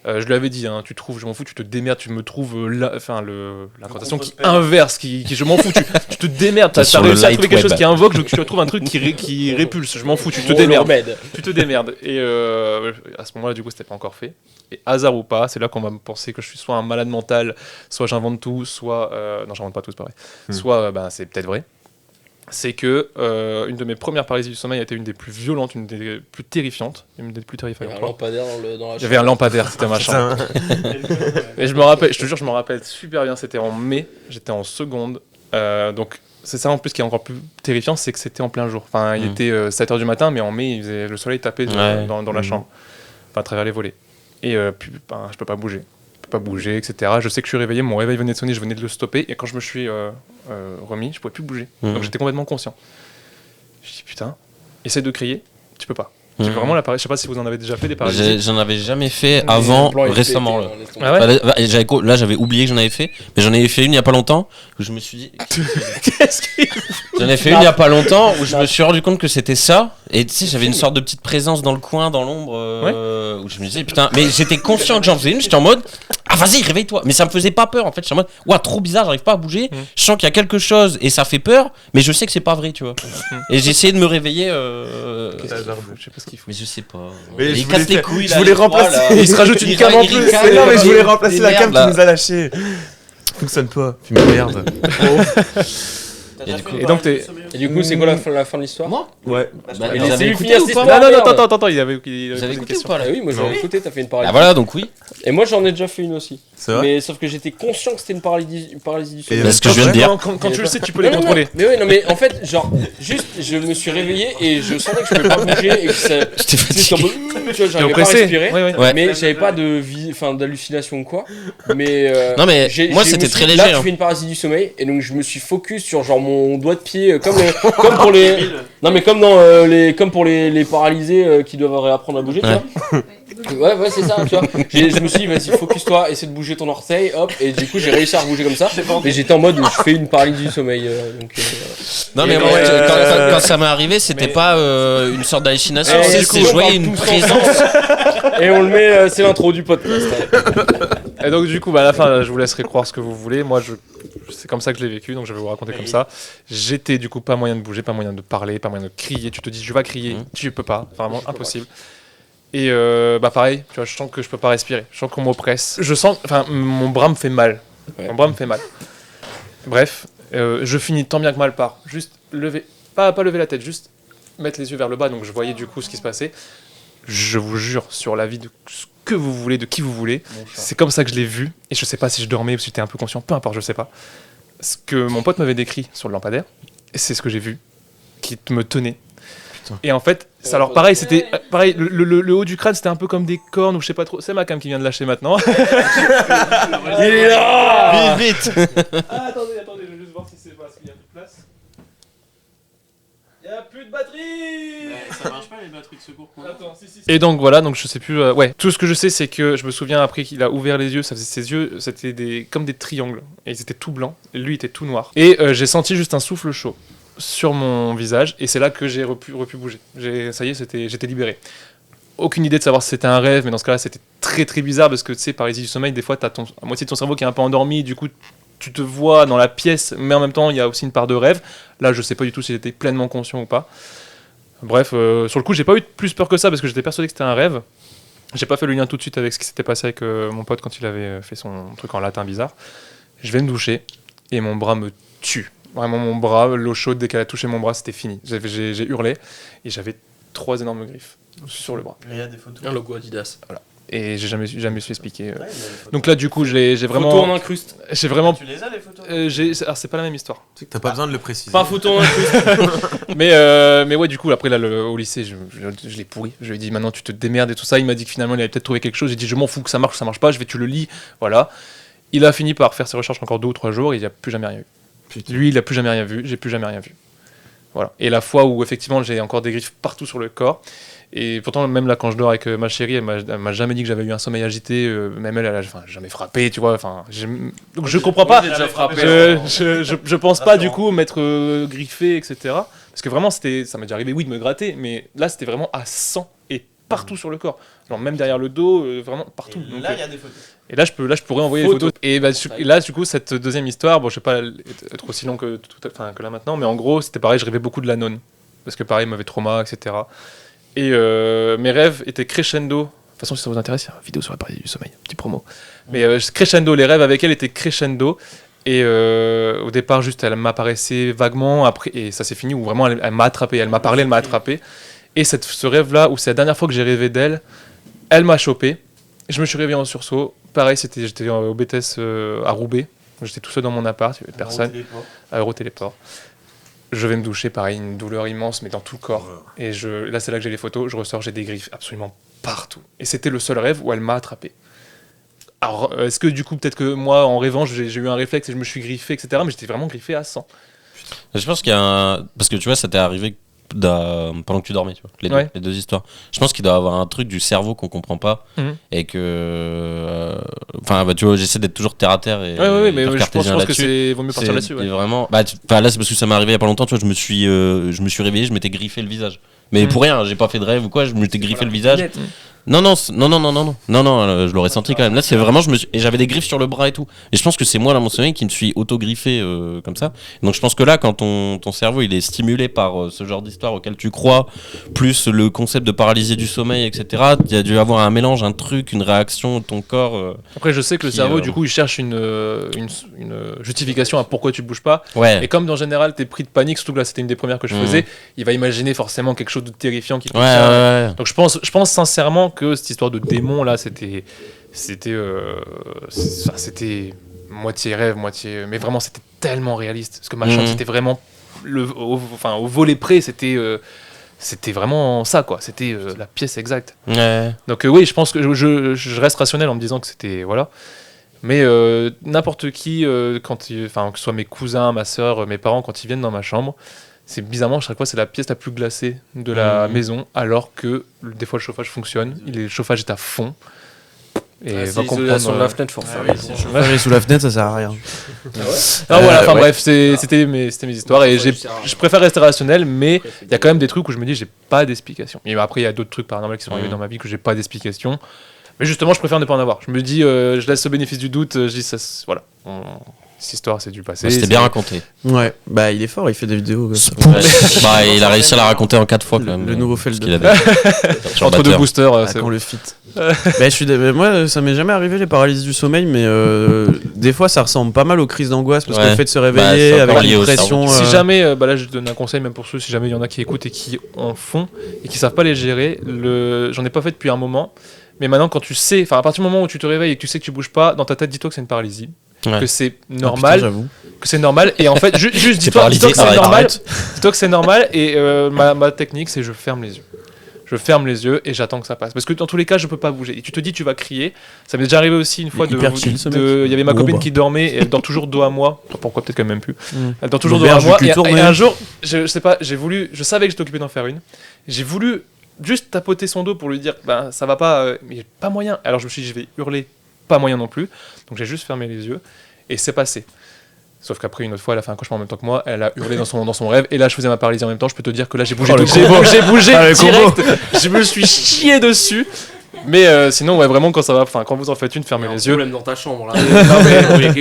Je lui avais dit, hein, tu trouves, je m'en fous, tu te démerdes, tu me trouves l'incantation qui inverse, qui je m'en fous, tu te démerdes, t'as réussi à trouver quelque chose qui invoque, tu trouves un truc qui répulse, je m'en fous, tu te démerdes. Tu te démerdes. Et à ce moment-là, du coup, c'était pas encore fait. Et hasard ou pas, c'est là qu'on va me penser que je suis soit un malade mental, soit j'invente tout, soit. Non, j'invente pas tout, c'est pas vrai. Soit c'est peut-être vrai. C'est que une de mes premières paralysies du sommeil a été une des plus violentes, une des plus terrifiantes, une des plus terrifiantes. Il y avait un lampadaire dans la chambre. J'avais un lampadaire, c'était ma chambre. Et je me rappelle, je te jure, je me rappelle super bien, c'était en mai, j'étais en seconde. Donc c'est ça en plus qui est encore plus terrifiant, c'est que c'était en plein jour. Enfin, il était 7h du matin, mais en mai, le soleil tapait dans la chambre, enfin, à travers les volets. Et puis, je peux pas bouger. Etc. Je sais que je suis réveillé, mon réveil venait de sonner, je venais de le stopper, et quand je me suis remis, je pouvais plus bouger. Donc j'étais complètement conscient. Je dis putain, essaie de crier, tu peux pas. C'est vraiment la paralysie. Je sais pas si vous en avez déjà fait des paralysies. J'en avais jamais fait avant, récemment. Là. Ah ouais Là, j'avais oublié que j'en avais fait, mais j'en avais fait une il y a pas longtemps où je me suis dit. Qu'est-ce qu'il J'en ai fait une il y a pas longtemps où je me suis rendu compte que c'était ça. Et tu sais, j'avais une sorte de petite présence dans le coin, dans l'ombre, où je me disais putain. Mais j'étais conscient que j'en faisais une. J'étais en mode ah vas-y réveille-toi. Mais ça me faisait pas peur en fait. J'étais en mode ouah trop bizarre, j'arrive pas à bouger. Je sens qu'il y a quelque chose et ça fait peur, mais je sais que c'est pas vrai, tu vois. Et j'ai essayé de me réveiller. Je sais pas ce qu'il faut. Mais je sais pas. Mais il je casse voulais les couilles. je voulais remplacer. Il se rajoute une cam en plus. Mais non, mais je voulais remplacer la cam qui là. nous a lâché. Fonctionne pas. Puis merde. Et donc t'es. Et du coup, c'est quoi la fin de l'histoire? Moi Ouais. Et vous avez laissez-lui écouté finir ou cette pas histoire. Non, merde. attends, il avait Vous avez posé une écouté ou question. pas là Ah oui, moi j'avais écouté, t'as fait une paralysie. Ah voilà donc oui. Et moi j'en ai déjà fait une aussi. C'est vrai. Mais sauf que j'étais conscient que c'était une paralysie du sommeil. C'est ce que je viens de dire. Quand tu le sais, tu peux les Non, non, contrôler. Mais ouais, non, mais en fait, genre, juste, je me suis réveillé et je sentais que je pouvais pas bouger et que ça. J'étais J'étais en fatigué. mode, tu vois, j'arrivais pas à oppressé. respirer. Ouais. Mais j'avais pas d'hallucination ou quoi. Mais. Non mais moi c'était très léger. Là, hein. je fais une paralysie du sommeil et donc je me suis focus sur genre mon doigt de pied, comme pour les. Non, mais comme dans comme pour les paralysés qui doivent réapprendre à bouger, tu vois. Ouais, c'est ça, tu vois. Je me suis dit, vas-y, focus-toi, essaie de bouger ton orteil, hop, et du coup, j'ai réussi à bouger comme ça. Et j'étais en mode, je fais une paralysie du sommeil. Non mais Et moi, ouais, quand ça m'est arrivé, c'était pas une sorte d'hallucination, Et c'est du coup, je on voyais parle une tous présence. Et on le met, c'est l'intro du podcast. Et donc du coup, à la fin, je vous laisserai croire ce que vous voulez. Moi, c'est comme ça que je l'ai vécu, donc je vais vous raconter comme ça. J'étais du coup pas moyen de bouger, pas moyen de parler, pas moyen de crier. Tu te dis, je vais crier, tu peux pas, vraiment impossible. Et pareil, tu vois, je sens que je peux pas respirer, je sens qu'on m'oppresse. Je sens, enfin, mon bras me fait mal. Mon bras me fait mal. Bref, je finis tant bien que mal par juste lever, pas lever la tête, juste mettre les yeux vers le bas. Donc je voyais du coup ce qui se passait. Je vous jure, sur la vie de ce que vous voulez, de qui vous voulez, c'est comme ça que je l'ai vu. Et je sais pas si je dormais ou si j'étais un peu conscient, peu importe, je sais pas. Ce que mon pote m'avait décrit sur le lampadaire, c'est ce que j'ai vu. qui me tenaient. Et en fait, ça, alors pareil, c'était pareil, le haut du crâne, c'était un peu comme des cornes ou je sais pas trop. C'est ma cam qui vient de lâcher maintenant. Il est là. Vite. Attendez, je vais juste voir si c'est parce qu'il y a plus de place. Il y a plus de batterie. Ça marche pas les batteries de secours. Attends, si. Et donc voilà, donc je sais plus. Ouais, tout ce que je sais, c'est que je me souviens après qu'il a ouvert les yeux, ça faisait ses yeux, c'était comme des triangles et ils étaient tout blancs. Et lui était tout noir. Et j'ai senti juste un souffle chaud sur mon visage et c'est là que j'ai repu bouger. Ça y est, j'étais libéré. Aucune idée de savoir si c'était un rêve, mais dans ce cas-là, c'était très très bizarre parce que tu sais, paralysie du sommeil, des fois, t'as la moitié de ton cerveau qui est un peu endormi, du coup, tu te vois dans la pièce, mais en même temps, il y a aussi une part de rêve. Là, je sais pas du tout si j'étais pleinement conscient ou pas. Bref, sur le coup, j'ai pas eu plus peur que ça parce que j'étais persuadé que c'était un rêve. J'ai pas fait le lien tout de suite avec ce qui s'était passé avec mon pote quand il avait fait son truc en latin bizarre. Je vais me doucher et mon bras me tue. Vraiment, mon bras, l'eau chaude, dès qu'elle a touché mon bras, c'était fini. J'ai hurlé et j'avais 3 énormes griffes sur le bras. Il y a des photos. Un logo Adidas. Voilà. Et j'ai jamais su expliquer. Donc là, du coup, j'ai vraiment. Photo en incruste. J'ai vraiment. Tu les as les photos Alors, c'est pas la même histoire. T'as pas besoin de le préciser. Pas photo en incruste. mais ouais, du coup, après, là, au lycée, je l'ai pourri. Je lui ai dit, maintenant, tu te démerdes et tout ça. Il m'a dit que finalement, il avait peut-être trouvé quelque chose. J'ai dit, je m'en fous que ça marche ou ça marche pas. Tu le lis. Voilà. Il a fini par faire ses recherches encore 2 ou 3 jours et il a plus jamais rien eu. Lui, il a plus jamais rien vu. J'ai plus jamais rien vu. Voilà. Et la fois où, effectivement, j'ai encore des griffes partout sur le corps. Et pourtant, même là, quand je dors avec ma chérie, elle m'a jamais dit que j'avais eu un sommeil agité. Même elle a jamais frappé, tu vois. Donc je comprends pas. Déjà frappé. Je pense pas, du coup, m'être griffé, etc. Parce que vraiment, ça m'est déjà arrivé, oui, de me gratter. Mais là, c'était vraiment à 100 et partout sur le corps. Genre, même derrière le dos, vraiment partout. Et là, il y a des photos. Et là, je pourrais envoyer des photos. Et là, du coup, cette deuxième histoire, bon, je vais pas être aussi long que là maintenant, mais en gros, c'était pareil, je rêvais beaucoup de la nonne. Parce que pareil, il m'avait trauma, etc. Et mes rêves étaient crescendo. De toute façon, si ça vous intéresse, il y a une vidéo sur la paralysie du sommeil, petit promo. Mais crescendo, les rêves avec elle étaient crescendo. Et au départ, juste, elle m'apparaissait vaguement, après, et ça s'est fini où vraiment elle m'a attrapé. Elle m'a parlé, elle m'a attrapé. Et ce rêve-là, où c'est la dernière fois que j'ai rêvé d'elle, elle m'a chopé. Je me suis réveillé en sursaut. Pareil, j'étais au BTS à Roubaix. J'étais tout seul dans mon appart, il n'y avait personne. À Eurotéléport. Je vais me doucher, pareil, une douleur immense, mais dans tout le corps. Et là, c'est là que j'ai les photos. Je ressors, j'ai des griffes absolument partout. Et c'était le seul rêve où elle m'a attrapé. Alors, est-ce que du coup, peut-être que moi, en rêvant, j'ai eu un réflexe et je me suis griffé, etc. Mais j'étais vraiment griffé à 100. Je pense qu'il y a un. Parce que tu vois, ça t'est arrivé pendant que tu dormais, tu vois, les deux histoires. Je pense qu'il doit y avoir un truc du cerveau qu'on comprend pas et que. Enfin, tu vois, j'essaie d'être toujours terre à terre et. Ouais, mais je pense que c'est vaut mieux partir là-dessus. Ouais. Vraiment. Là, c'est parce que ça m'est arrivé il y a pas longtemps, tu vois, je me suis réveillé, je m'étais griffé le visage. Mais pour rien, j'ai pas fait de rêve ou quoi, je m'étais griffé le visage. Non, je l'aurais senti quand même. Là, c'est vraiment, et j'avais des griffes sur le bras et tout. Et je pense que c'est moi, dans mon sommeil, qui me suis auto-griffé comme ça. Donc je pense que là, quand ton cerveau, il est stimulé par ce genre d'histoire auquel tu crois, plus le concept de paralysie du sommeil, etc., il y a dû avoir un mélange, un truc, une réaction de ton corps. Après, je sais que le cerveau, du coup, il cherche une justification à pourquoi tu bouges pas. Ouais. Et comme, en général, t'es pris de panique, surtout que là, c'était une des premières que je faisais, il va imaginer forcément quelque chose de terrifiant qui te tient. Ouais. Donc je pense sincèrement que cette histoire de démon là, c'était moitié rêve, moitié, mais vraiment c'était tellement réaliste parce que ma chambre c'était vraiment au volet près, c'était vraiment ça quoi, c'était la pièce exacte. Donc oui, je pense que je reste rationnel en me disant que c'était voilà. Mais n'importe qui, que ce soit mes cousins, ma soeur, mes parents, quand ils viennent dans ma chambre, c'est bizarrement, chaque fois, c'est la pièce la plus glacée de la maison, alors que des fois le chauffage fonctionne, le chauffage est à fond. Et va comprendre. Sur la fenêtre, faut faire. Chauffage sous la fenêtre, ça sert à rien. Bref, c'était mes histoires et je préfère rester rationnel, mais il y a quand même des trucs où je me dis j'ai pas d'explication. Et après, il y a d'autres trucs paranormaux qui sont arrivés dans ma vie que j'ai pas d'explication. Mais justement, je préfère ne pas en avoir. Je me dis, je laisse le bénéfice du doute, je dis ça, voilà. Cette histoire, c'est du passé. C'était bien raconté. Ouais, bah il est fort, il fait des vidéos. Il a réussi à la raconter en 4 fois quand même. Le nouveau Felden. Entre deux boosters, c'est quand le fit. Moi, ça m'est jamais arrivé les paralysies du sommeil, mais des fois ça ressemble pas mal aux crises d'angoisse parce que le fait de se réveiller avec une pression. Si jamais, là je donne un conseil même pour ceux, si jamais il y en a qui écoutent et qui en font et qui savent pas les gérer, j'en ai pas fait depuis un moment, mais maintenant quand tu sais, à partir du moment où tu te réveilles et que tu sais que tu bouges pas, dans ta tête dis-toi que c'est une paralysie. que c'est Ah, normal. putain, j'avoue. Que c'est normal et en fait juste C'est dis-toi paralysé, que c'est arrête, normal, arrête. dis-toi que c'est normal et ma technique c'est je ferme les yeux. Je ferme les yeux et j'attends que ça passe parce que dans tous les cas je peux pas bouger et tu te dis tu vas crier. Ça m'est déjà arrivé aussi une fois Il est hyper chill, ce mec. il y avait ma Oh, copine bah. qui dormait et elle dort toujours dos à moi. Pourquoi peut-être qu'elle m'aime plus. Elle dort toujours Le dos à verge moi du cul et tourné. un jour je sais pas, je savais que j'étais occupé d'en faire une. J'ai voulu juste tapoter son dos pour lui dire ben ça va pas mais j'ai pas moyen. Alors je me suis dit je vais hurler, pas moyen non plus. Donc j'ai juste fermé les yeux et c'est passé. Sauf qu'après, une autre fois, elle a fait un cauchemar en même temps que moi, elle a hurlé dans son rêve, et là, je faisais ma paralysie en même temps. Je peux te dire que là, j'ai bougé, Oh, le j'ai combo. bougé Ah, le direct. Je me suis chié dessus. Mais sinon, ouais, vraiment, quand ça va, enfin, quand vous en faites une, fermez les yeux. Problème dans ta chambre là.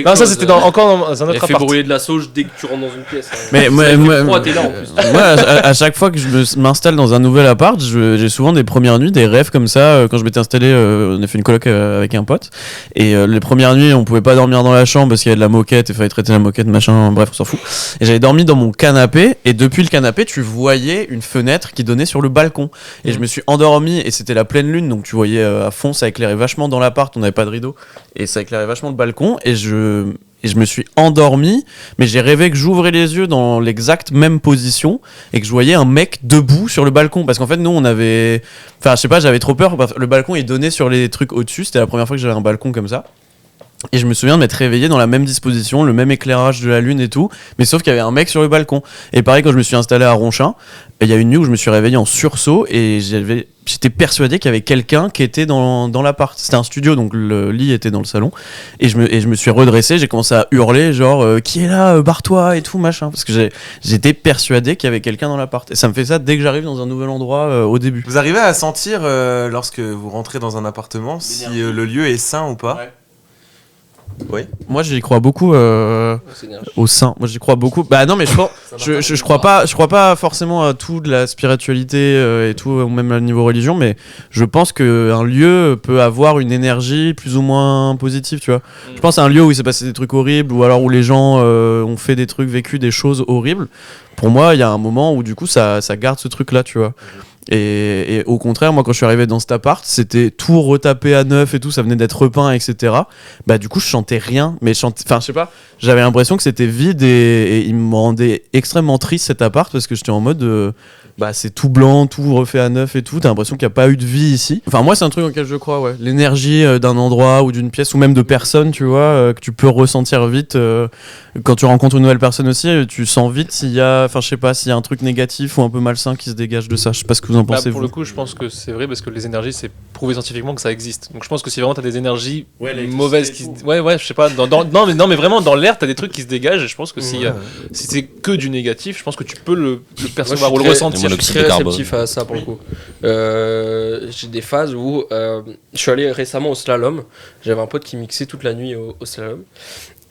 Non, ça, c'était encore dans un autre Elle fait appart. brûler de la sauge dès que tu rentres dans une pièce. Hein. Mais moi, t'es là en plus. moi, à chaque fois que je m'installe dans un nouvel appart, j'ai souvent des premières nuits, des rêves comme ça. Quand je m'étais installé, on a fait une coloc avec un pote. Et les premières nuits, on pouvait pas dormir dans la chambre parce qu'il y avait de la moquette, il fallait traiter la moquette, machin, bref, on s'en fout. Et j'avais dormi dans mon canapé. Et depuis le canapé, tu voyais une fenêtre qui donnait sur le balcon. Et je me suis endormi et c'était la pleine lune, donc tu voyais à fond, ça éclairait vachement dans l'appart, on n'avait pas de rideau. Et ça éclairait vachement le balcon. Et je me suis endormi, mais j'ai rêvé que j'ouvrais les yeux dans l'exacte même position et que je voyais un mec debout sur le balcon. Parce qu'en fait, nous, on avait. Enfin, je sais pas, j'avais trop peur. Parce que le balcon, il donnait sur les trucs au-dessus. C'était la première fois que j'avais un balcon comme ça. Et je me souviens de m'être réveillé dans la même disposition, le même éclairage de la lune et tout, mais sauf qu'il y avait un mec sur le balcon. Et pareil, quand je me suis installé à Ronchin, il y a une nuit où je me suis réveillé en sursaut et j'étais persuadé qu'il y avait quelqu'un qui était dans l'appart. C'était un studio, donc le lit était dans le salon. Et je me suis redressé, j'ai commencé à hurler, genre qui est là, barre-toi et tout, machin. Parce que j'étais persuadé qu'il y avait quelqu'un dans l'appart. Et ça me fait ça dès que j'arrive dans un nouvel endroit au début. Vous arrivez à sentir lorsque vous rentrez dans un appartement si le lieu est sain ou pas? Oui. Moi, j'y crois beaucoup au sein. Moi, j'y crois beaucoup. Bah non, mais je crois pas forcément à tout de la spiritualité et tout, ou même à niveau religion, mais je pense qu'un lieu peut avoir une énergie plus ou moins positive, tu vois. Je pense à un lieu où il s'est passé des trucs horribles, ou alors où les gens ont fait des trucs, vécu des choses horribles. Pour moi, il y a un moment où du coup, ça garde ce truc-là, tu vois. Et au contraire, moi quand je suis arrivé dans cet appart, c'était tout retapé à neuf et tout, ça venait d'être repeint, etc. Bah du coup je chantais rien, mais enfin je sais pas, j'avais l'impression que c'était vide et il me rendait extrêmement triste cet appart parce que j'étais en mode bah c'est tout blanc, tout refait à neuf et tout, t'as l'impression qu'il n'y a pas eu de vie ici. Enfin moi c'est un truc auquel je crois, ouais, l'énergie d'un endroit ou d'une pièce ou même de personnes, tu vois, que tu peux ressentir vite quand tu rencontres une nouvelle personne aussi, tu sens vite s'il y a, enfin je sais pas, s'il y a un truc négatif ou un peu malsain qui se dégage de ça. Je sais pas ce que vous en pensez. Pour vous. le coup, je pense que c'est vrai parce que les énergies, c'est prouvé scientifiquement que ça existe. Donc je pense que si vraiment t'as des énergies mauvaises qui ouais, je sais pas, non mais vraiment dans l'air, t'as des trucs qui se dégagent et je pense que si c'est que du négatif, je pense que tu peux le percevoir ou le ressentir. Je suis très réceptif à ça pour le coup. J'ai des phases où je suis allé récemment au slalom. J'avais un pote qui mixait toute la nuit au slalom.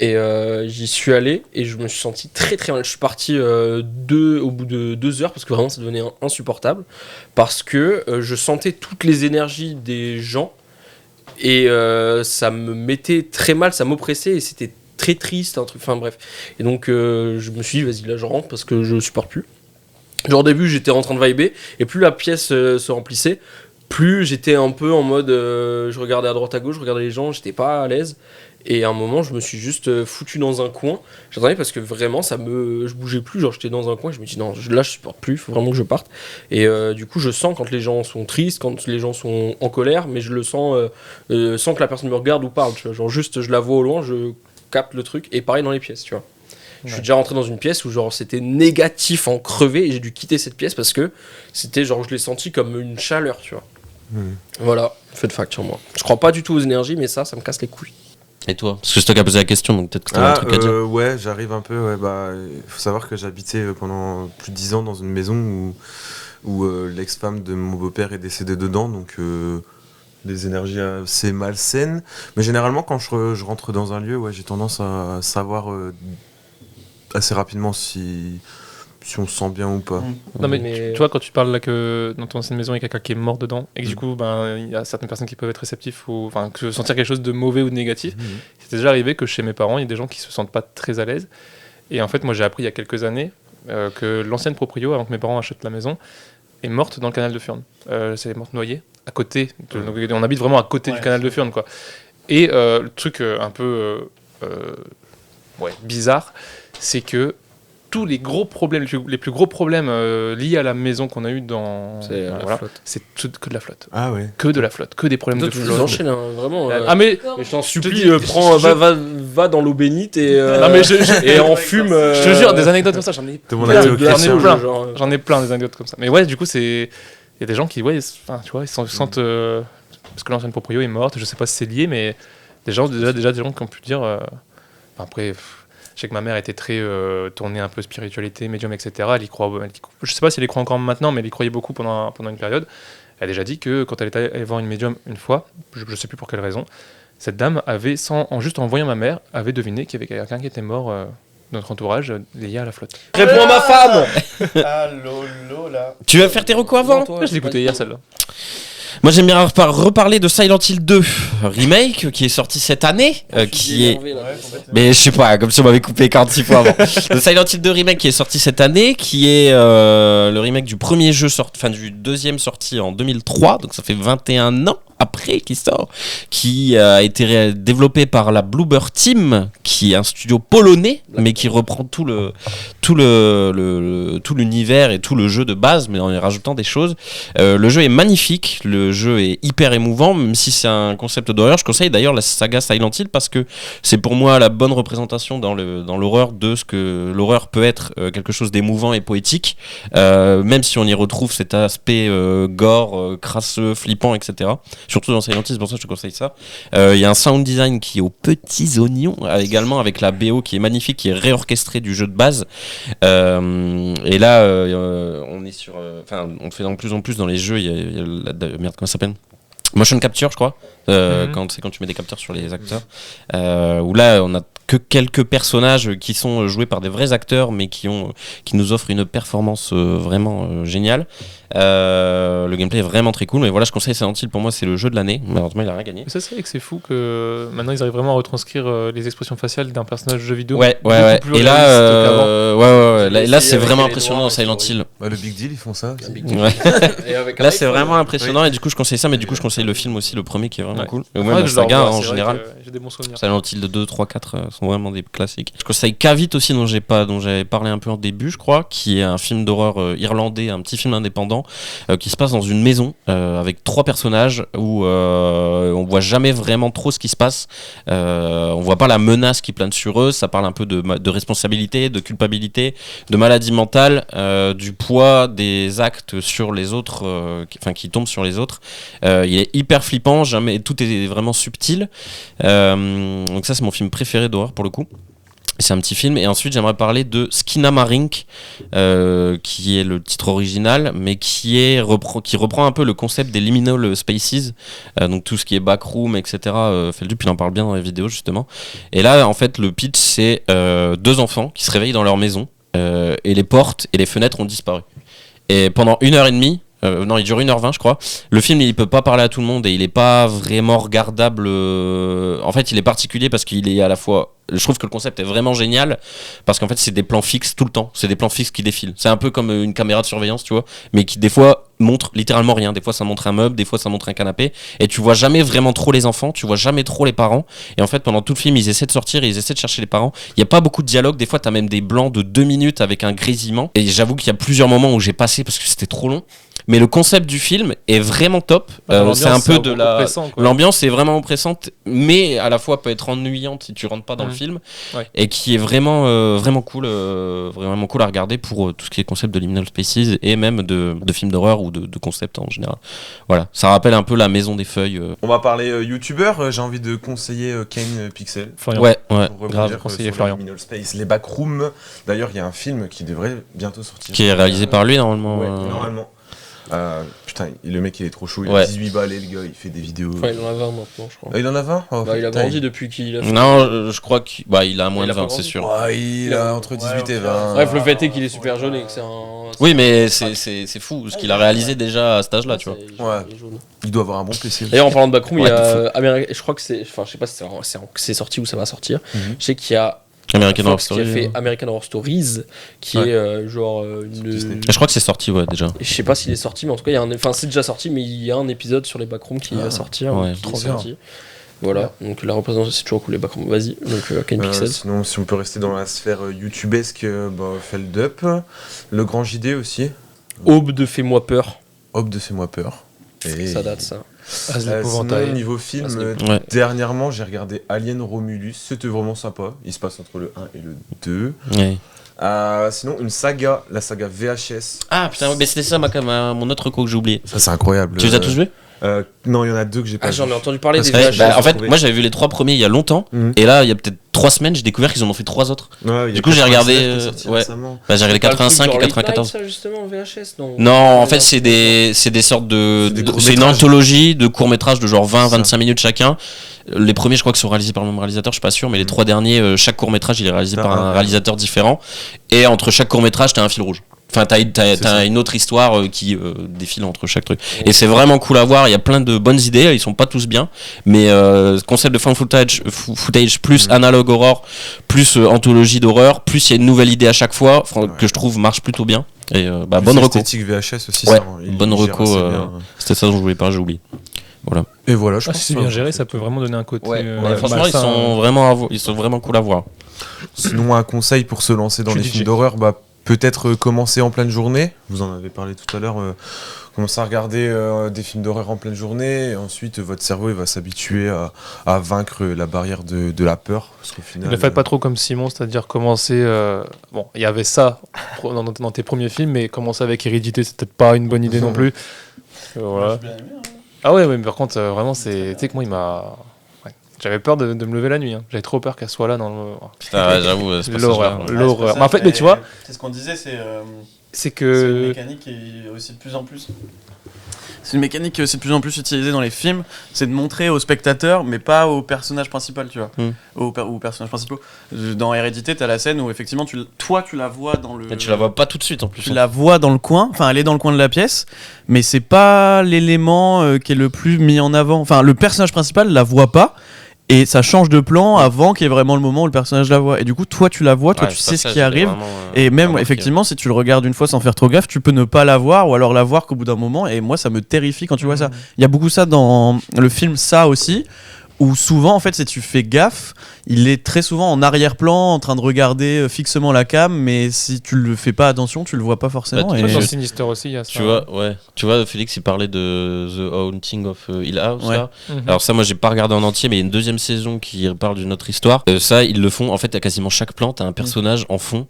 Et j'y suis allé et je me suis senti très très mal. Je suis parti au bout de 2 heures parce que vraiment ça devenait insupportable. Parce que je sentais toutes les énergies des gens et ça me mettait très mal, ça m'oppressait et c'était très triste, un truc, enfin bref. Et donc je me suis dit vas-y là je rentre parce que je supporte plus. Genre au début j'étais en train de vibrer et plus la pièce se remplissait, plus j'étais un peu en mode je regardais à droite à gauche, je regardais les gens, j'étais pas à l'aise. Et à un moment, je me suis juste foutu dans un coin. J'attendais parce que vraiment, je bougeais plus. Genre, j'étais dans un coin. Je me dis non, là, je supporte plus. Il faut vraiment que je parte. Et du coup, je sens quand les gens sont tristes, quand les gens sont en colère, mais je le sens sans que la personne me regarde ou parle. Tu vois, genre juste, je la vois au loin, je capte le truc. Et pareil dans les pièces, tu vois. Je suis déjà rentré dans une pièce où genre c'était négatif en crevé et j'ai dû quitter cette pièce parce que c'était genre je l'ai senti comme une chaleur, tu vois. Voilà, feu de fact sur moi. Je crois pas du tout aux énergies, mais ça me casse les couilles. Et toi? Parce que je t'ai posé la question, donc peut-être que t'as un truc à dire. Ouais, j'arrive un peu. Ouais, bah, faut savoir que j'habitais pendant plus de 10 ans dans une maison où l'ex-femme de mon beau-père est décédée dedans, donc des énergies assez malsaines. Mais généralement, quand je rentre dans un lieu, ouais, j'ai tendance à savoir assez rapidement si on se sent bien ou pas. Non mais tu vois quand tu parles là que dans ton ancienne maison il y a quelqu'un qui est mort dedans et que du coup il y a certaines personnes qui peuvent être réceptifs ou enfin que sentir quelque chose de mauvais ou de négatif. C'est déjà arrivé que chez mes parents il y a des gens qui se sentent pas très à l'aise et en fait moi j'ai appris il y a quelques années que l'ancienne proprio avant que mes parents achètent la maison est morte dans le canal de Furnes. C'est morte noyée à côté donc on habite vraiment à côté du canal de Furnes quoi. Et le truc un peu bizarre, c'est que tous les gros problèmes, les plus gros problèmes liés à la maison qu'on a eu c'est que de la flotte. Ah ouais. Que de la flotte, que des problèmes Toi, de tu flotte. nous enchaînes, vraiment. Mais je t'en supplie, dis, va dans l'eau bénite et, non, mais et en fume. Je te jure, des anecdotes comme ça, j'en ai J'en ai plein des anecdotes comme ça. Mais ouais, du coup, il y a des gens qui, tu vois, ils se sentent. Parce que l'ancienne proprio est morte, je sais pas si c'est lié, mais des gens, déjà des gens qui ont pu dire. Après. Je sais que ma mère était très tournée un peu spiritualité, médium, etc. Elle y croit, je sais pas si elle y croit encore maintenant, mais elle y croyait beaucoup pendant une période. Elle a déjà dit que quand elle était allée voir une médium une fois, je sais plus pour quelle raison, cette dame avait, juste en voyant ma mère, avait deviné qu'il y avait quelqu'un qui était mort de notre entourage lié à la flotte. Réponds à ma femme. Ah Lola. Tu vas faire tes recos avant? Je l'ai écouté hier celle-là. Moi j'aime bien reparler de Silent Hill 2 remake qui est sorti cette année, qui est... Mais je sais pas, comme si on m'avait coupé 46 fois avant. Le Silent Hill 2 remake qui est sorti cette année, qui est le remake du premier jeu du deuxième sorti en 2003, donc ça fait 21 ans après qu'il sort, qui a été développé par la Bloober Team, qui est un studio polonais, mais qui reprend tout l'univers et tout le jeu de base, mais en y rajoutant des choses. Le jeu est magnifique, le jeu est hyper émouvant, même si c'est un concept d'horreur. Je conseille d'ailleurs la saga Silent Hill parce que c'est pour moi la bonne représentation dans l'horreur de ce que l'horreur peut être, quelque chose d'émouvant et poétique, même si on y retrouve cet aspect gore, crasseux, flippant, etc. Surtout dans Silent Hill, c'est pour ça que je te conseille ça. Il y a un sound design qui est aux petits oignons, également avec la BO qui est magnifique, qui est réorchestrée du jeu de base. Et là, on est sur... on fait de plus en plus dans les jeux, il y a merde, comment ça s'appelle ? Motion capture, je crois. Quand tu mets des capteurs sur les acteurs. Où là, on a que quelques personnages qui sont joués par des vrais acteurs, mais qui nous offrent une performance vraiment géniale. Le gameplay est vraiment très cool, mais voilà, je conseille Silent Hill, pour moi c'est le jeu de l'année. Malheureusement il a rien gagné. Ça c'est vrai que c'est fou que maintenant ils arrivent vraiment à retranscrire les expressions faciales d'un personnage de jeu vidéo. Ouais. Et là c'est vraiment impressionnant dans Silent Hill. Le Big Deal, ils font ça. Là c'est vraiment impressionnant, et du coup je conseille ça, mais du coup je conseille le film aussi, le premier qui est vraiment cool. Et même la saga en général. J'ai des bons souvenirs. Silent Hill 2, 3, 4 sont vraiment des classiques. Je conseille Cavit aussi, dont j'avais parlé un peu en début, je crois, qui est un film d'horreur irlandais, un petit film indépendant. Qui se passe dans une maison avec 3 personnages où on voit jamais vraiment trop ce qui se passe. On voit pas la menace qui plane sur eux. Ça parle un peu de responsabilité, de culpabilité, de maladie mentale, du poids des actes sur les autres, qui tombent sur les autres. Il est hyper flippant, tout est vraiment subtil. Donc ça c'est mon film préféré d'horreur pour le coup. C'est un petit film, et ensuite j'aimerais parler de Skinamarink, qui est le titre original, mais qui reprend un peu le concept des liminal spaces, donc tout ce qui est backroom, etc. Feldup il en parle bien dans les vidéos justement. Et là en fait le pitch c'est 2 enfants qui se réveillent dans leur maison, et les portes et les fenêtres ont disparu. Et pendant 1h30, non, il dure 1h20 je crois. Le film il peut pas parler à tout le monde et il est pas vraiment regardable. En fait il est particulier parce qu'il est à la fois... Je trouve que le concept est vraiment génial parce qu'en fait c'est des plans fixes tout le temps. C'est des plans fixes qui défilent. C'est un peu comme une caméra de surveillance, tu vois, mais qui des fois montre littéralement rien. Des fois ça montre un meuble, des fois ça montre un canapé, et tu vois jamais vraiment trop les enfants, tu vois jamais trop les parents. Et en fait pendant tout le film ils essaient de sortir et ils essaient de chercher les parents. Il y a pas beaucoup de dialogue. Des fois t'as même des blancs de 2 minutes avec un grésillement. Et j'avoue qu'il y a plusieurs moments où j'ai passé parce que c'était trop long. Mais le concept du film est vraiment top. C'est un peu de la... L'ambiance est vraiment oppressante, mais à la fois peut être ennuyante si tu rentres pas dans le film. Ouais. Et qui est vraiment, vraiment cool à regarder pour tout ce qui est concept de liminal spaces et même de films d'horreur ou de concept en général. Voilà, ça rappelle un peu la Maison des Feuilles. On va parler youtubeur. J'ai envie de conseiller Kane Pixel. Florian. Ouais, grave. Conseiller Florian. Liminal Space, les backrooms. D'ailleurs, il y a un film qui devrait bientôt sortir. Qui est réalisé par lui normalement. Ouais, normalement. Putain, le mec il est trop chaud, il a 18 balais, le gars, il fait des vidéos. Enfin, il en a 20 maintenant, je crois. Il en a 20 il a grandi depuis qu'il a fait. Non, je crois qu'il a moins de 20, c'est sûr. Il a entre 18 et 20. Bref, le fait est qu'il est super jeune et que c'est un. Oui, mais c'est fou ce qu'il a réalisé déjà à cet âge-là, tu vois. Il doit avoir un bon PC. D'ailleurs, en parlant de Backroom, il y a je crois que c'est. Enfin, je sais pas si c'est sorti ou ça va sortir. Je sais qu'il y a. American Horror Stories, qui a fait American Horror Stories, qui est genre une. Je crois que c'est sorti, déjà. Je sais pas s'il est sorti, mais en tout cas, c'est déjà sorti, mais il y a un épisode sur les backrooms qui va sortir. Ouais, trop bien. Voilà, donc la représentation c'est toujours cool. Bah, vas-y, donc Ken Pixel. Sinon, si on peut rester dans la sphère youtubesque, Feld Up, le grand JD aussi. Aube de Fais-moi peur. Aube de Fais-moi peur. Et Ça date ça. sinon, niveau film, dernièrement j'ai regardé Alien Romulus, c'était vraiment sympa. Il se passe entre le 1 et le 2. Ouais. Sinon, une saga, la saga VHS. Ah putain, mais c'était ça mon autre reco que j'ai oublié. Ça, c'est incroyable. Tu les as tous vus? Non, il y en a 2 que j'ai pas Ah, j'en ai vu. entendu parler des Ouais, VHS. en fait, moi j'avais vu les 3 premiers il y a longtemps, et là il y a peut-être 3 semaines, j'ai découvert qu'ils en ont fait 3 autres. Ouais, Du coup, j'ai regardé, ouais. Bah, j'ai regardé Pas le truc 85 genre et Late 94. Night, ça, justement, en VHS, Non, en fait, c'est des sortes C'est des c'est une courts-métrages. anthologie de courts-métrages de genre 20-25 minutes chacun. Les premiers, je crois que sont réalisés par le même réalisateur, je suis pas sûr, mais les 3 derniers, chaque court-métrage, il est réalisé par un réalisateur différent. Et entre chaque court-métrage, t'as un fil rouge. Enfin, t'as une autre histoire qui défile entre chaque truc. Et c'est vraiment cool à voir. Il y a plein de bonnes idées. Ils sont pas tous bien, mais concept de found footage plus analog horror, plus anthologie d'horreur, plus il y a une nouvelle idée à chaque fois que je trouve marche plutôt bien. Et bonne reco. Esthétique VHS aussi. Ouais, ça, bonne reco. C'était ça dont je voulais parler, j'ai oublié. Voilà. Et voilà, je Ah, pense. si c'est bien géré, ça peut vraiment donner un côté. Franchement, ils sont vraiment cool à voir. Sinon, un conseil pour se lancer dans les films d'horreur, peut-être commencer en pleine journée. Vous en avez parlé tout à l'heure. Commencer à regarder des films d'horreur en pleine journée. Et ensuite, votre cerveau il va s'habituer à vaincre la barrière de la peur. Parce qu'au final, Ne faites pas trop comme Simon, c'est-à-dire commencer. Bon, il y avait ça dans tes premiers films, mais commencer avec Hérédité, c'est peut-être pas une bonne idée non plus. Voilà. Ah ouais, mais par contre, vraiment, c'est. Tu sais que moi, il m'a. J'avais peur de me lever la nuit. Hein. J'avais trop peur qu'elle soit là dans le. Putain, j'avoue, c'est pas l'horreur. ça. L'horreur. Mais en fait, mais tu vois. C'est ce qu'on disait, c'est que. une mécanique qui est aussi de plus en plus. C'est une mécanique qui est aussi de plus en plus utilisée dans les films, c'est de montrer au spectateur, mais pas au personnage principal, tu vois. Aux personnages principaux. Dans Hérédité, t'as la scène où effectivement, tu la vois dans le. Et tu la vois pas tout de suite en plus. Tu la vois dans le coin, enfin elle est dans le coin de la pièce, mais c'est pas l'élément qui est le plus mis en avant. Enfin, le personnage principal la voit pas. Et ça change de plan avant qu'il y ait vraiment le moment où le personnage la voit. Et du coup, toi, tu la vois, toi, tu sais ce qui arrive. Et même, effectivement, si tu le regardes une fois sans faire trop gaffe, tu peux ne pas la voir ou alors la voir qu'au bout d'un moment. Et moi, ça me terrifie quand tu vois ça. Il y a beaucoup ça dans le film Ça aussi, où souvent, en fait, si tu fais gaffe, il est très souvent en arrière-plan, en train de regarder fixement la cam, mais si tu le fais pas attention, tu le vois pas forcément. Dans Sinister aussi, il y a ça. Tu vois, Félix, il parlait de The Haunting of Hill House. Là. Alors ça, moi, j'ai pas regardé en entier, mais il y a une deuxième saison qui parle d'une autre histoire. Ça, ils le font. En fait, à quasiment chaque plan, t'as un personnage en fond.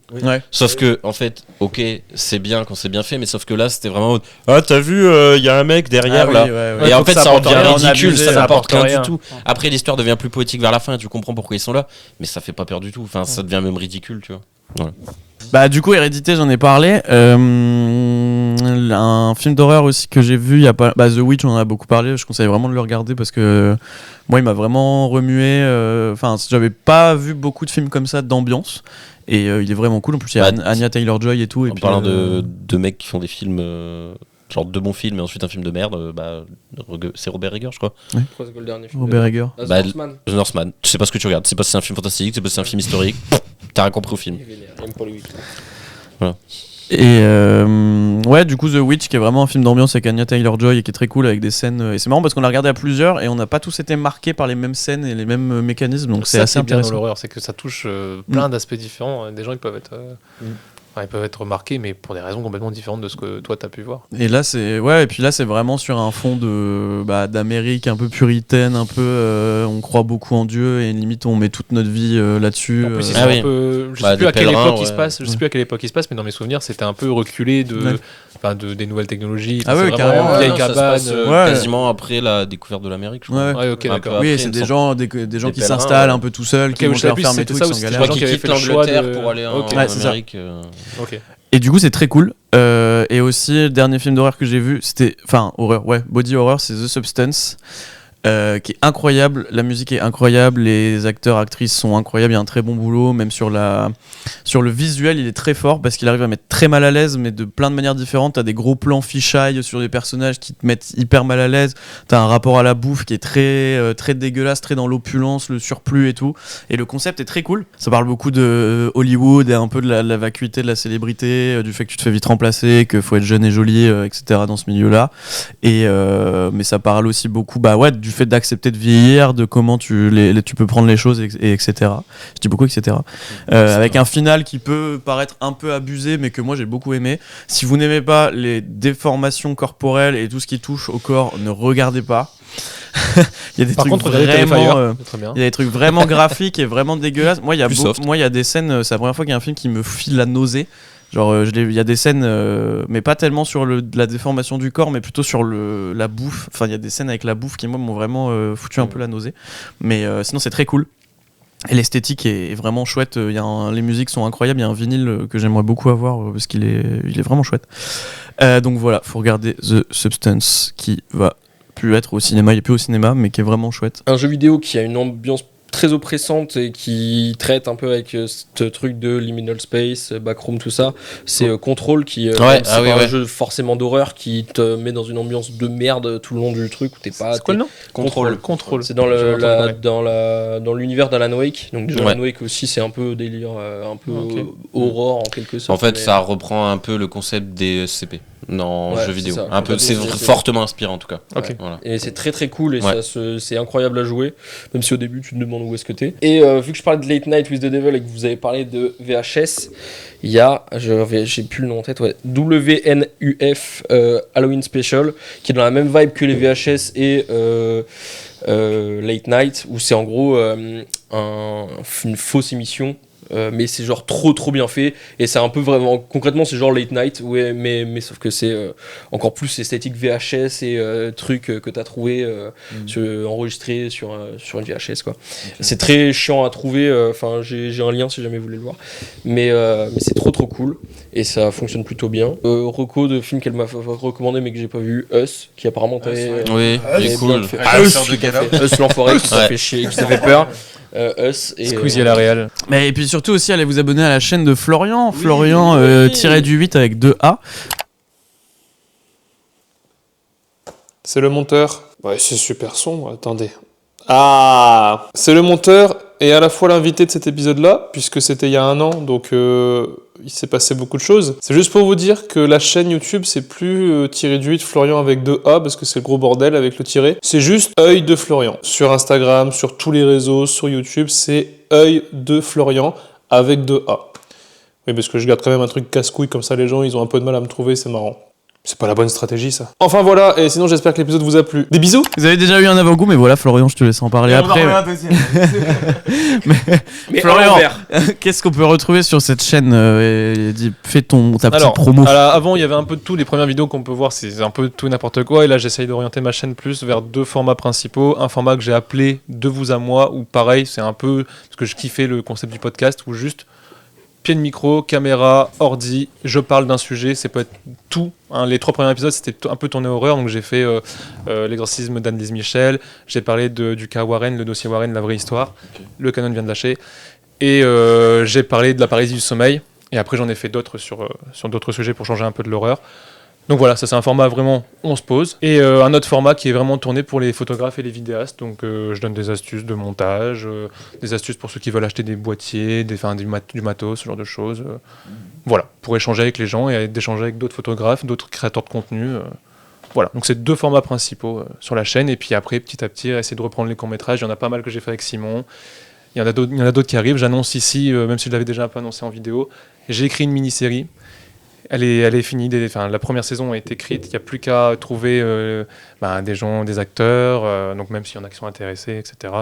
Sauf que, en fait, ok, c'est bien quand c'est bien fait, mais sauf que là, c'était vraiment. Ah, t'as vu, il y a un mec derrière là. Et en fait, ça devient ridicule, ça n'apporte rien du tout. Après, l'histoire devient plus poétique vers la fin et tu comprends pourquoi ils sont là, mais ça fait pas peur du tout. Enfin, ça devient même ridicule, tu vois. Voilà. Bah, du coup, Hérédité, j'en ai parlé. Un film d'horreur aussi que j'ai vu, il y a pas. The Witch, on en a beaucoup parlé. Je conseille vraiment de le regarder parce que moi, il m'a vraiment remué. Enfin, j'avais pas vu beaucoup de films comme ça d'ambiance. Et il est vraiment cool. En plus, il y a Anya Taylor-Joy et tout. En parlant de mecs qui font des films. Genre deux bons films et ensuite un film de merde, c'est Robert Egger, je crois. Oui. Pourquoi c'est quoi le dernier film Robert Egger. The Northman. Tu sais pas ce que tu regardes. Tu sais pas si c'est un film fantastique, tu sais pas si c'est un film historique. T'as rien compris au film. Voilà. Et ouais, du coup, The Witch, qui est vraiment un film d'ambiance avec Anya Taylor-Joy et qui est très cool avec des scènes. Et c'est marrant parce qu'on l'a regardé à plusieurs et on n'a pas tous été marqués par les mêmes scènes et les mêmes mécanismes. Donc c'est assez intéressant. Dans l'horreur, c'est que ça touche plein d'aspects différents. Des gens, ils peuvent être. Ils peuvent être remarqués, mais pour des raisons complètement différentes de ce que toi t'as pu voir. Et là, c'est vraiment sur un fond d'Amérique un peu puritaine, un peu on croit beaucoup en Dieu et limite on met toute notre vie là-dessus. En plus, je sais plus à quelle époque il se passe. Je sais plus à quelle époque il se passe, mais dans mes souvenirs, c'était un peu reculé des nouvelles technologies. Ah ouais, carrément. Vieille cabane. Quasiment après la découverte de l'Amérique, je crois. Ouais, ok, d'accord. Oui, c'est des gens qui s'installent un peu tout seuls, qui vont leur fermer et tout, qui sont galères. Qui quittent l'Angleterre pour aller en Amérique. Ok. Et du coup, c'est très cool. Et aussi, le dernier film d'horreur que j'ai vu, c'était. Enfin, body horror, c'est The Substance. Qui est incroyable, la musique est incroyable, les acteurs, actrices sont incroyables, il y a un très bon boulot, même sur le visuel il est très fort parce qu'il arrive à mettre très mal à l'aise mais de plein de manières différentes. T'as des gros plans fisheye sur des personnages qui te mettent hyper mal à l'aise, t'as un rapport à la bouffe qui est très, très dégueulasse, très dans l'opulence, le surplus et tout, et le concept est très cool. Ça parle beaucoup de Hollywood et un peu de la vacuité de la célébrité, du fait que tu te fais vite remplacer, qu'il faut être jeune et joli, etc. dans ce milieu là, et mais ça parle aussi beaucoup du fait d'accepter de vieillir, de comment tu peux prendre les choses, et etc. Je dis beaucoup etc. Avec un final qui peut paraître un peu abusé, mais que moi j'ai beaucoup aimé. Si vous n'aimez pas les déformations corporelles et tout ce qui touche au corps, ne regardez pas. Il y a des trucs vraiment graphiques et vraiment dégueulasses. Moi, il y a des scènes, c'est la première fois qu'il y a un film qui me file la nausée. Genre, il y a des scènes, mais pas tellement sur la déformation du corps, mais plutôt sur la bouffe. Enfin, il y a des scènes avec la bouffe qui, moi, m'ont vraiment foutu un peu la nausée. Mais sinon, c'est très cool. Et l'esthétique est vraiment chouette. Les musiques sont incroyables. Il y a un vinyle que j'aimerais beaucoup avoir parce qu'il est vraiment chouette. Donc voilà, faut regarder The Substance qui va plus être au cinéma. Il est plus au cinéma, mais qui est vraiment chouette. Un jeu vidéo qui a une ambiance très oppressante et qui traite un peu avec ce truc de liminal space, backroom, tout ça. C'est Control qui un jeu forcément d'horreur qui te met dans une ambiance de merde tout le long du truc où t'es pas. C'est quoi le nom ? Control. C'est dans l'univers d'Alan Wake. Donc Alan Wake aussi, c'est un peu délire, un peu horror en quelque sorte. En fait, ça reprend un peu le concept des SCP dans jeux vidéo. C'est un peu, c'est fortement inspirant en tout cas. Okay. Voilà. Et c'est très très cool et c'est incroyable à jouer, même si au début tu te demandes où est-ce que t'es. Et vu que je parlais de Late Night with the Devil et que vous avez parlé de VHS, il y a, j'ai plus le nom en tête, WNUF Halloween Special, qui est dans la même vibe que les VHS et Late Night, où c'est en gros une fausse émission. Mais c'est genre trop bien fait et c'est un peu vraiment concrètement c'est genre Late Night mais sauf que c'est encore plus esthétique VHS et truc que t'as trouvé enregistré sur une VHS quoi. C'est très chiant à trouver, enfin j'ai un lien si jamais vous voulez le voir mais c'est trop cool et ça fonctionne plutôt bien. Reco de film qu'elle m'a recommandé mais que j'ai pas vu, Us, qui apparemment t'avait cool. Us l'enfoiré qui s'est fait chier, qui s'est fait peur. Us et Squeezie à la réal. Mais et puis surtout aussi allez vous abonner à la chaîne de Florian tiré du 8 avec 2A. C'est le monteur. Ouais, c'est super son, attendez. Ah, c'est le monteur et à la fois l'invité de cet épisode-là, puisque c'était il y a 1 an, donc il s'est passé beaucoup de choses. C'est juste pour vous dire que la chaîne YouTube, c'est plus tiré du 8 Florian avec 2A, parce que c'est le gros bordel avec le tiré. C'est juste œil de Florian. Sur Instagram, sur tous les réseaux, sur YouTube, c'est œil de Florian avec 2A. Oui, parce que je garde quand même un truc casse-couille, comme ça les gens, ils ont un peu de mal à me trouver, c'est marrant. C'est pas la bonne stratégie, ça. Enfin voilà, et sinon j'espère que l'épisode vous a plu. Des bisous. Vous avez déjà eu un avant-goût, mais voilà, Florian, je te laisse en parler après. mais Florian, qu'est-ce qu'on peut retrouver sur cette chaîne fais ta petite promo. Avant, il y avait un peu de tout. Les premières vidéos qu'on peut voir, c'est un peu tout n'importe quoi. Et là, j'essaye d'orienter ma chaîne plus vers 2 formats principaux. Un format que j'ai appelé De vous à moi, où pareil, c'est un peu parce que je kiffais le concept du podcast, où juste pied de micro, caméra, ordi, je parle d'un sujet, ça peut être tout. Hein. Les 3 premiers épisodes, c'était un peu tourné horreur, donc j'ai fait l'exorcisme d'Anne-Lise Michel, j'ai parlé du cas Warren, le dossier Warren, la vraie histoire, le canon vient de lâcher, et j'ai parlé de la paralysie du sommeil, et après j'en ai fait d'autres sur d'autres sujets pour changer un peu de l'horreur. Donc voilà, ça c'est un format vraiment on se pose. Et un autre format qui est vraiment tourné pour les photographes et les vidéastes. Donc je donne des astuces de montage, des astuces pour ceux qui veulent acheter des boîtiers, du matos, ce genre de choses. Voilà, pour échanger avec les gens et d'échanger avec d'autres photographes, d'autres créateurs de contenu. Voilà, donc c'est 2 formats principaux sur la chaîne. Et puis après, petit à petit, essayer de reprendre les courts-métrages. Il y en a pas mal que j'ai fait avec Simon. Il y en a d'autres qui arrivent. J'annonce ici, même si je l'avais déjà un peu annoncé en vidéo, j'ai écrit une mini-série. Elle est finie, la première saison est écrite, il n'y a plus qu'à trouver des gens, des acteurs, donc même s'il y en a qui sont intéressés, etc.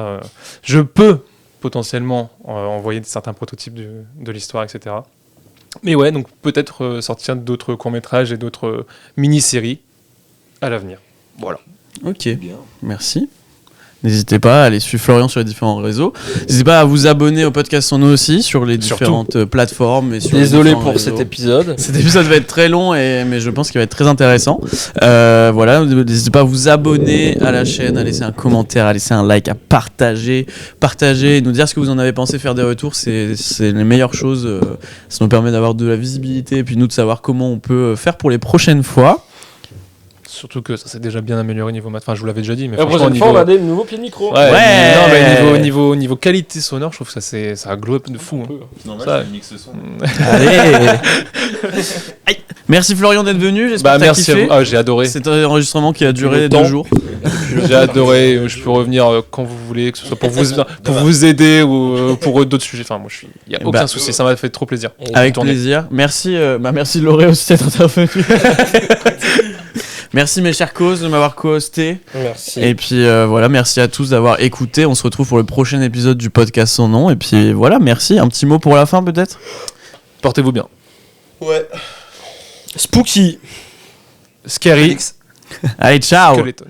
Je peux potentiellement envoyer certains prototypes de l'histoire, etc. Mais ouais, donc peut-être sortir d'autres courts-métrages et d'autres mini-séries à l'avenir. Voilà. Ok, merci. N'hésitez pas à aller suivre Florian sur les différents réseaux. N'hésitez pas à vous abonner au podcast Sono aussi sur les différentes plateformes. Et sur désolé pour cet épisode. Cet épisode va être très long, mais je pense qu'il va être très intéressant. Voilà, n'hésitez pas à vous abonner à la chaîne, à laisser un commentaire, à laisser un like, à partager et nous dire ce que vous en avez pensé, faire des retours. C'est les meilleures choses. Ça nous permet d'avoir de la visibilité et puis nous de savoir comment on peut faire pour les prochaines fois. Surtout que ça s'est déjà bien amélioré niveau maths. Enfin, je vous l'avais déjà dit, mais La franchement, prochaine fois, on a des nouveaux pieds de micro. Ouais, Ouais. non, mais niveau qualité sonore, je trouve que ça a glow up de fou. Hein. Non, moi, Ça- je mixe son. Allez. Aïe. Merci Florian d'être venu. J'espère Bah, que t'as merci à kiffé. vous. Ah, j'ai adoré. C'est un enregistrement qui a duré Le 2 temps. jours. J'ai adoré. Je peux revenir quand vous voulez, que ce soit pour vous aider ou pour d'autres sujets. Enfin, moi, il y a aucun souci. Ça m'a fait trop plaisir. Avec Tourner. plaisir. Merci, merci Lauré aussi d'être intervenu. Merci mes chers causes de m'avoir co-hosté. Merci. Et puis voilà, merci à tous d'avoir écouté. On se retrouve pour le prochain épisode du podcast Sans Nom. Et puis voilà, merci. Un petit mot pour la fin peut-être. Portez-vous bien. Spooky. Scary. Allez, ciao. Skeleton.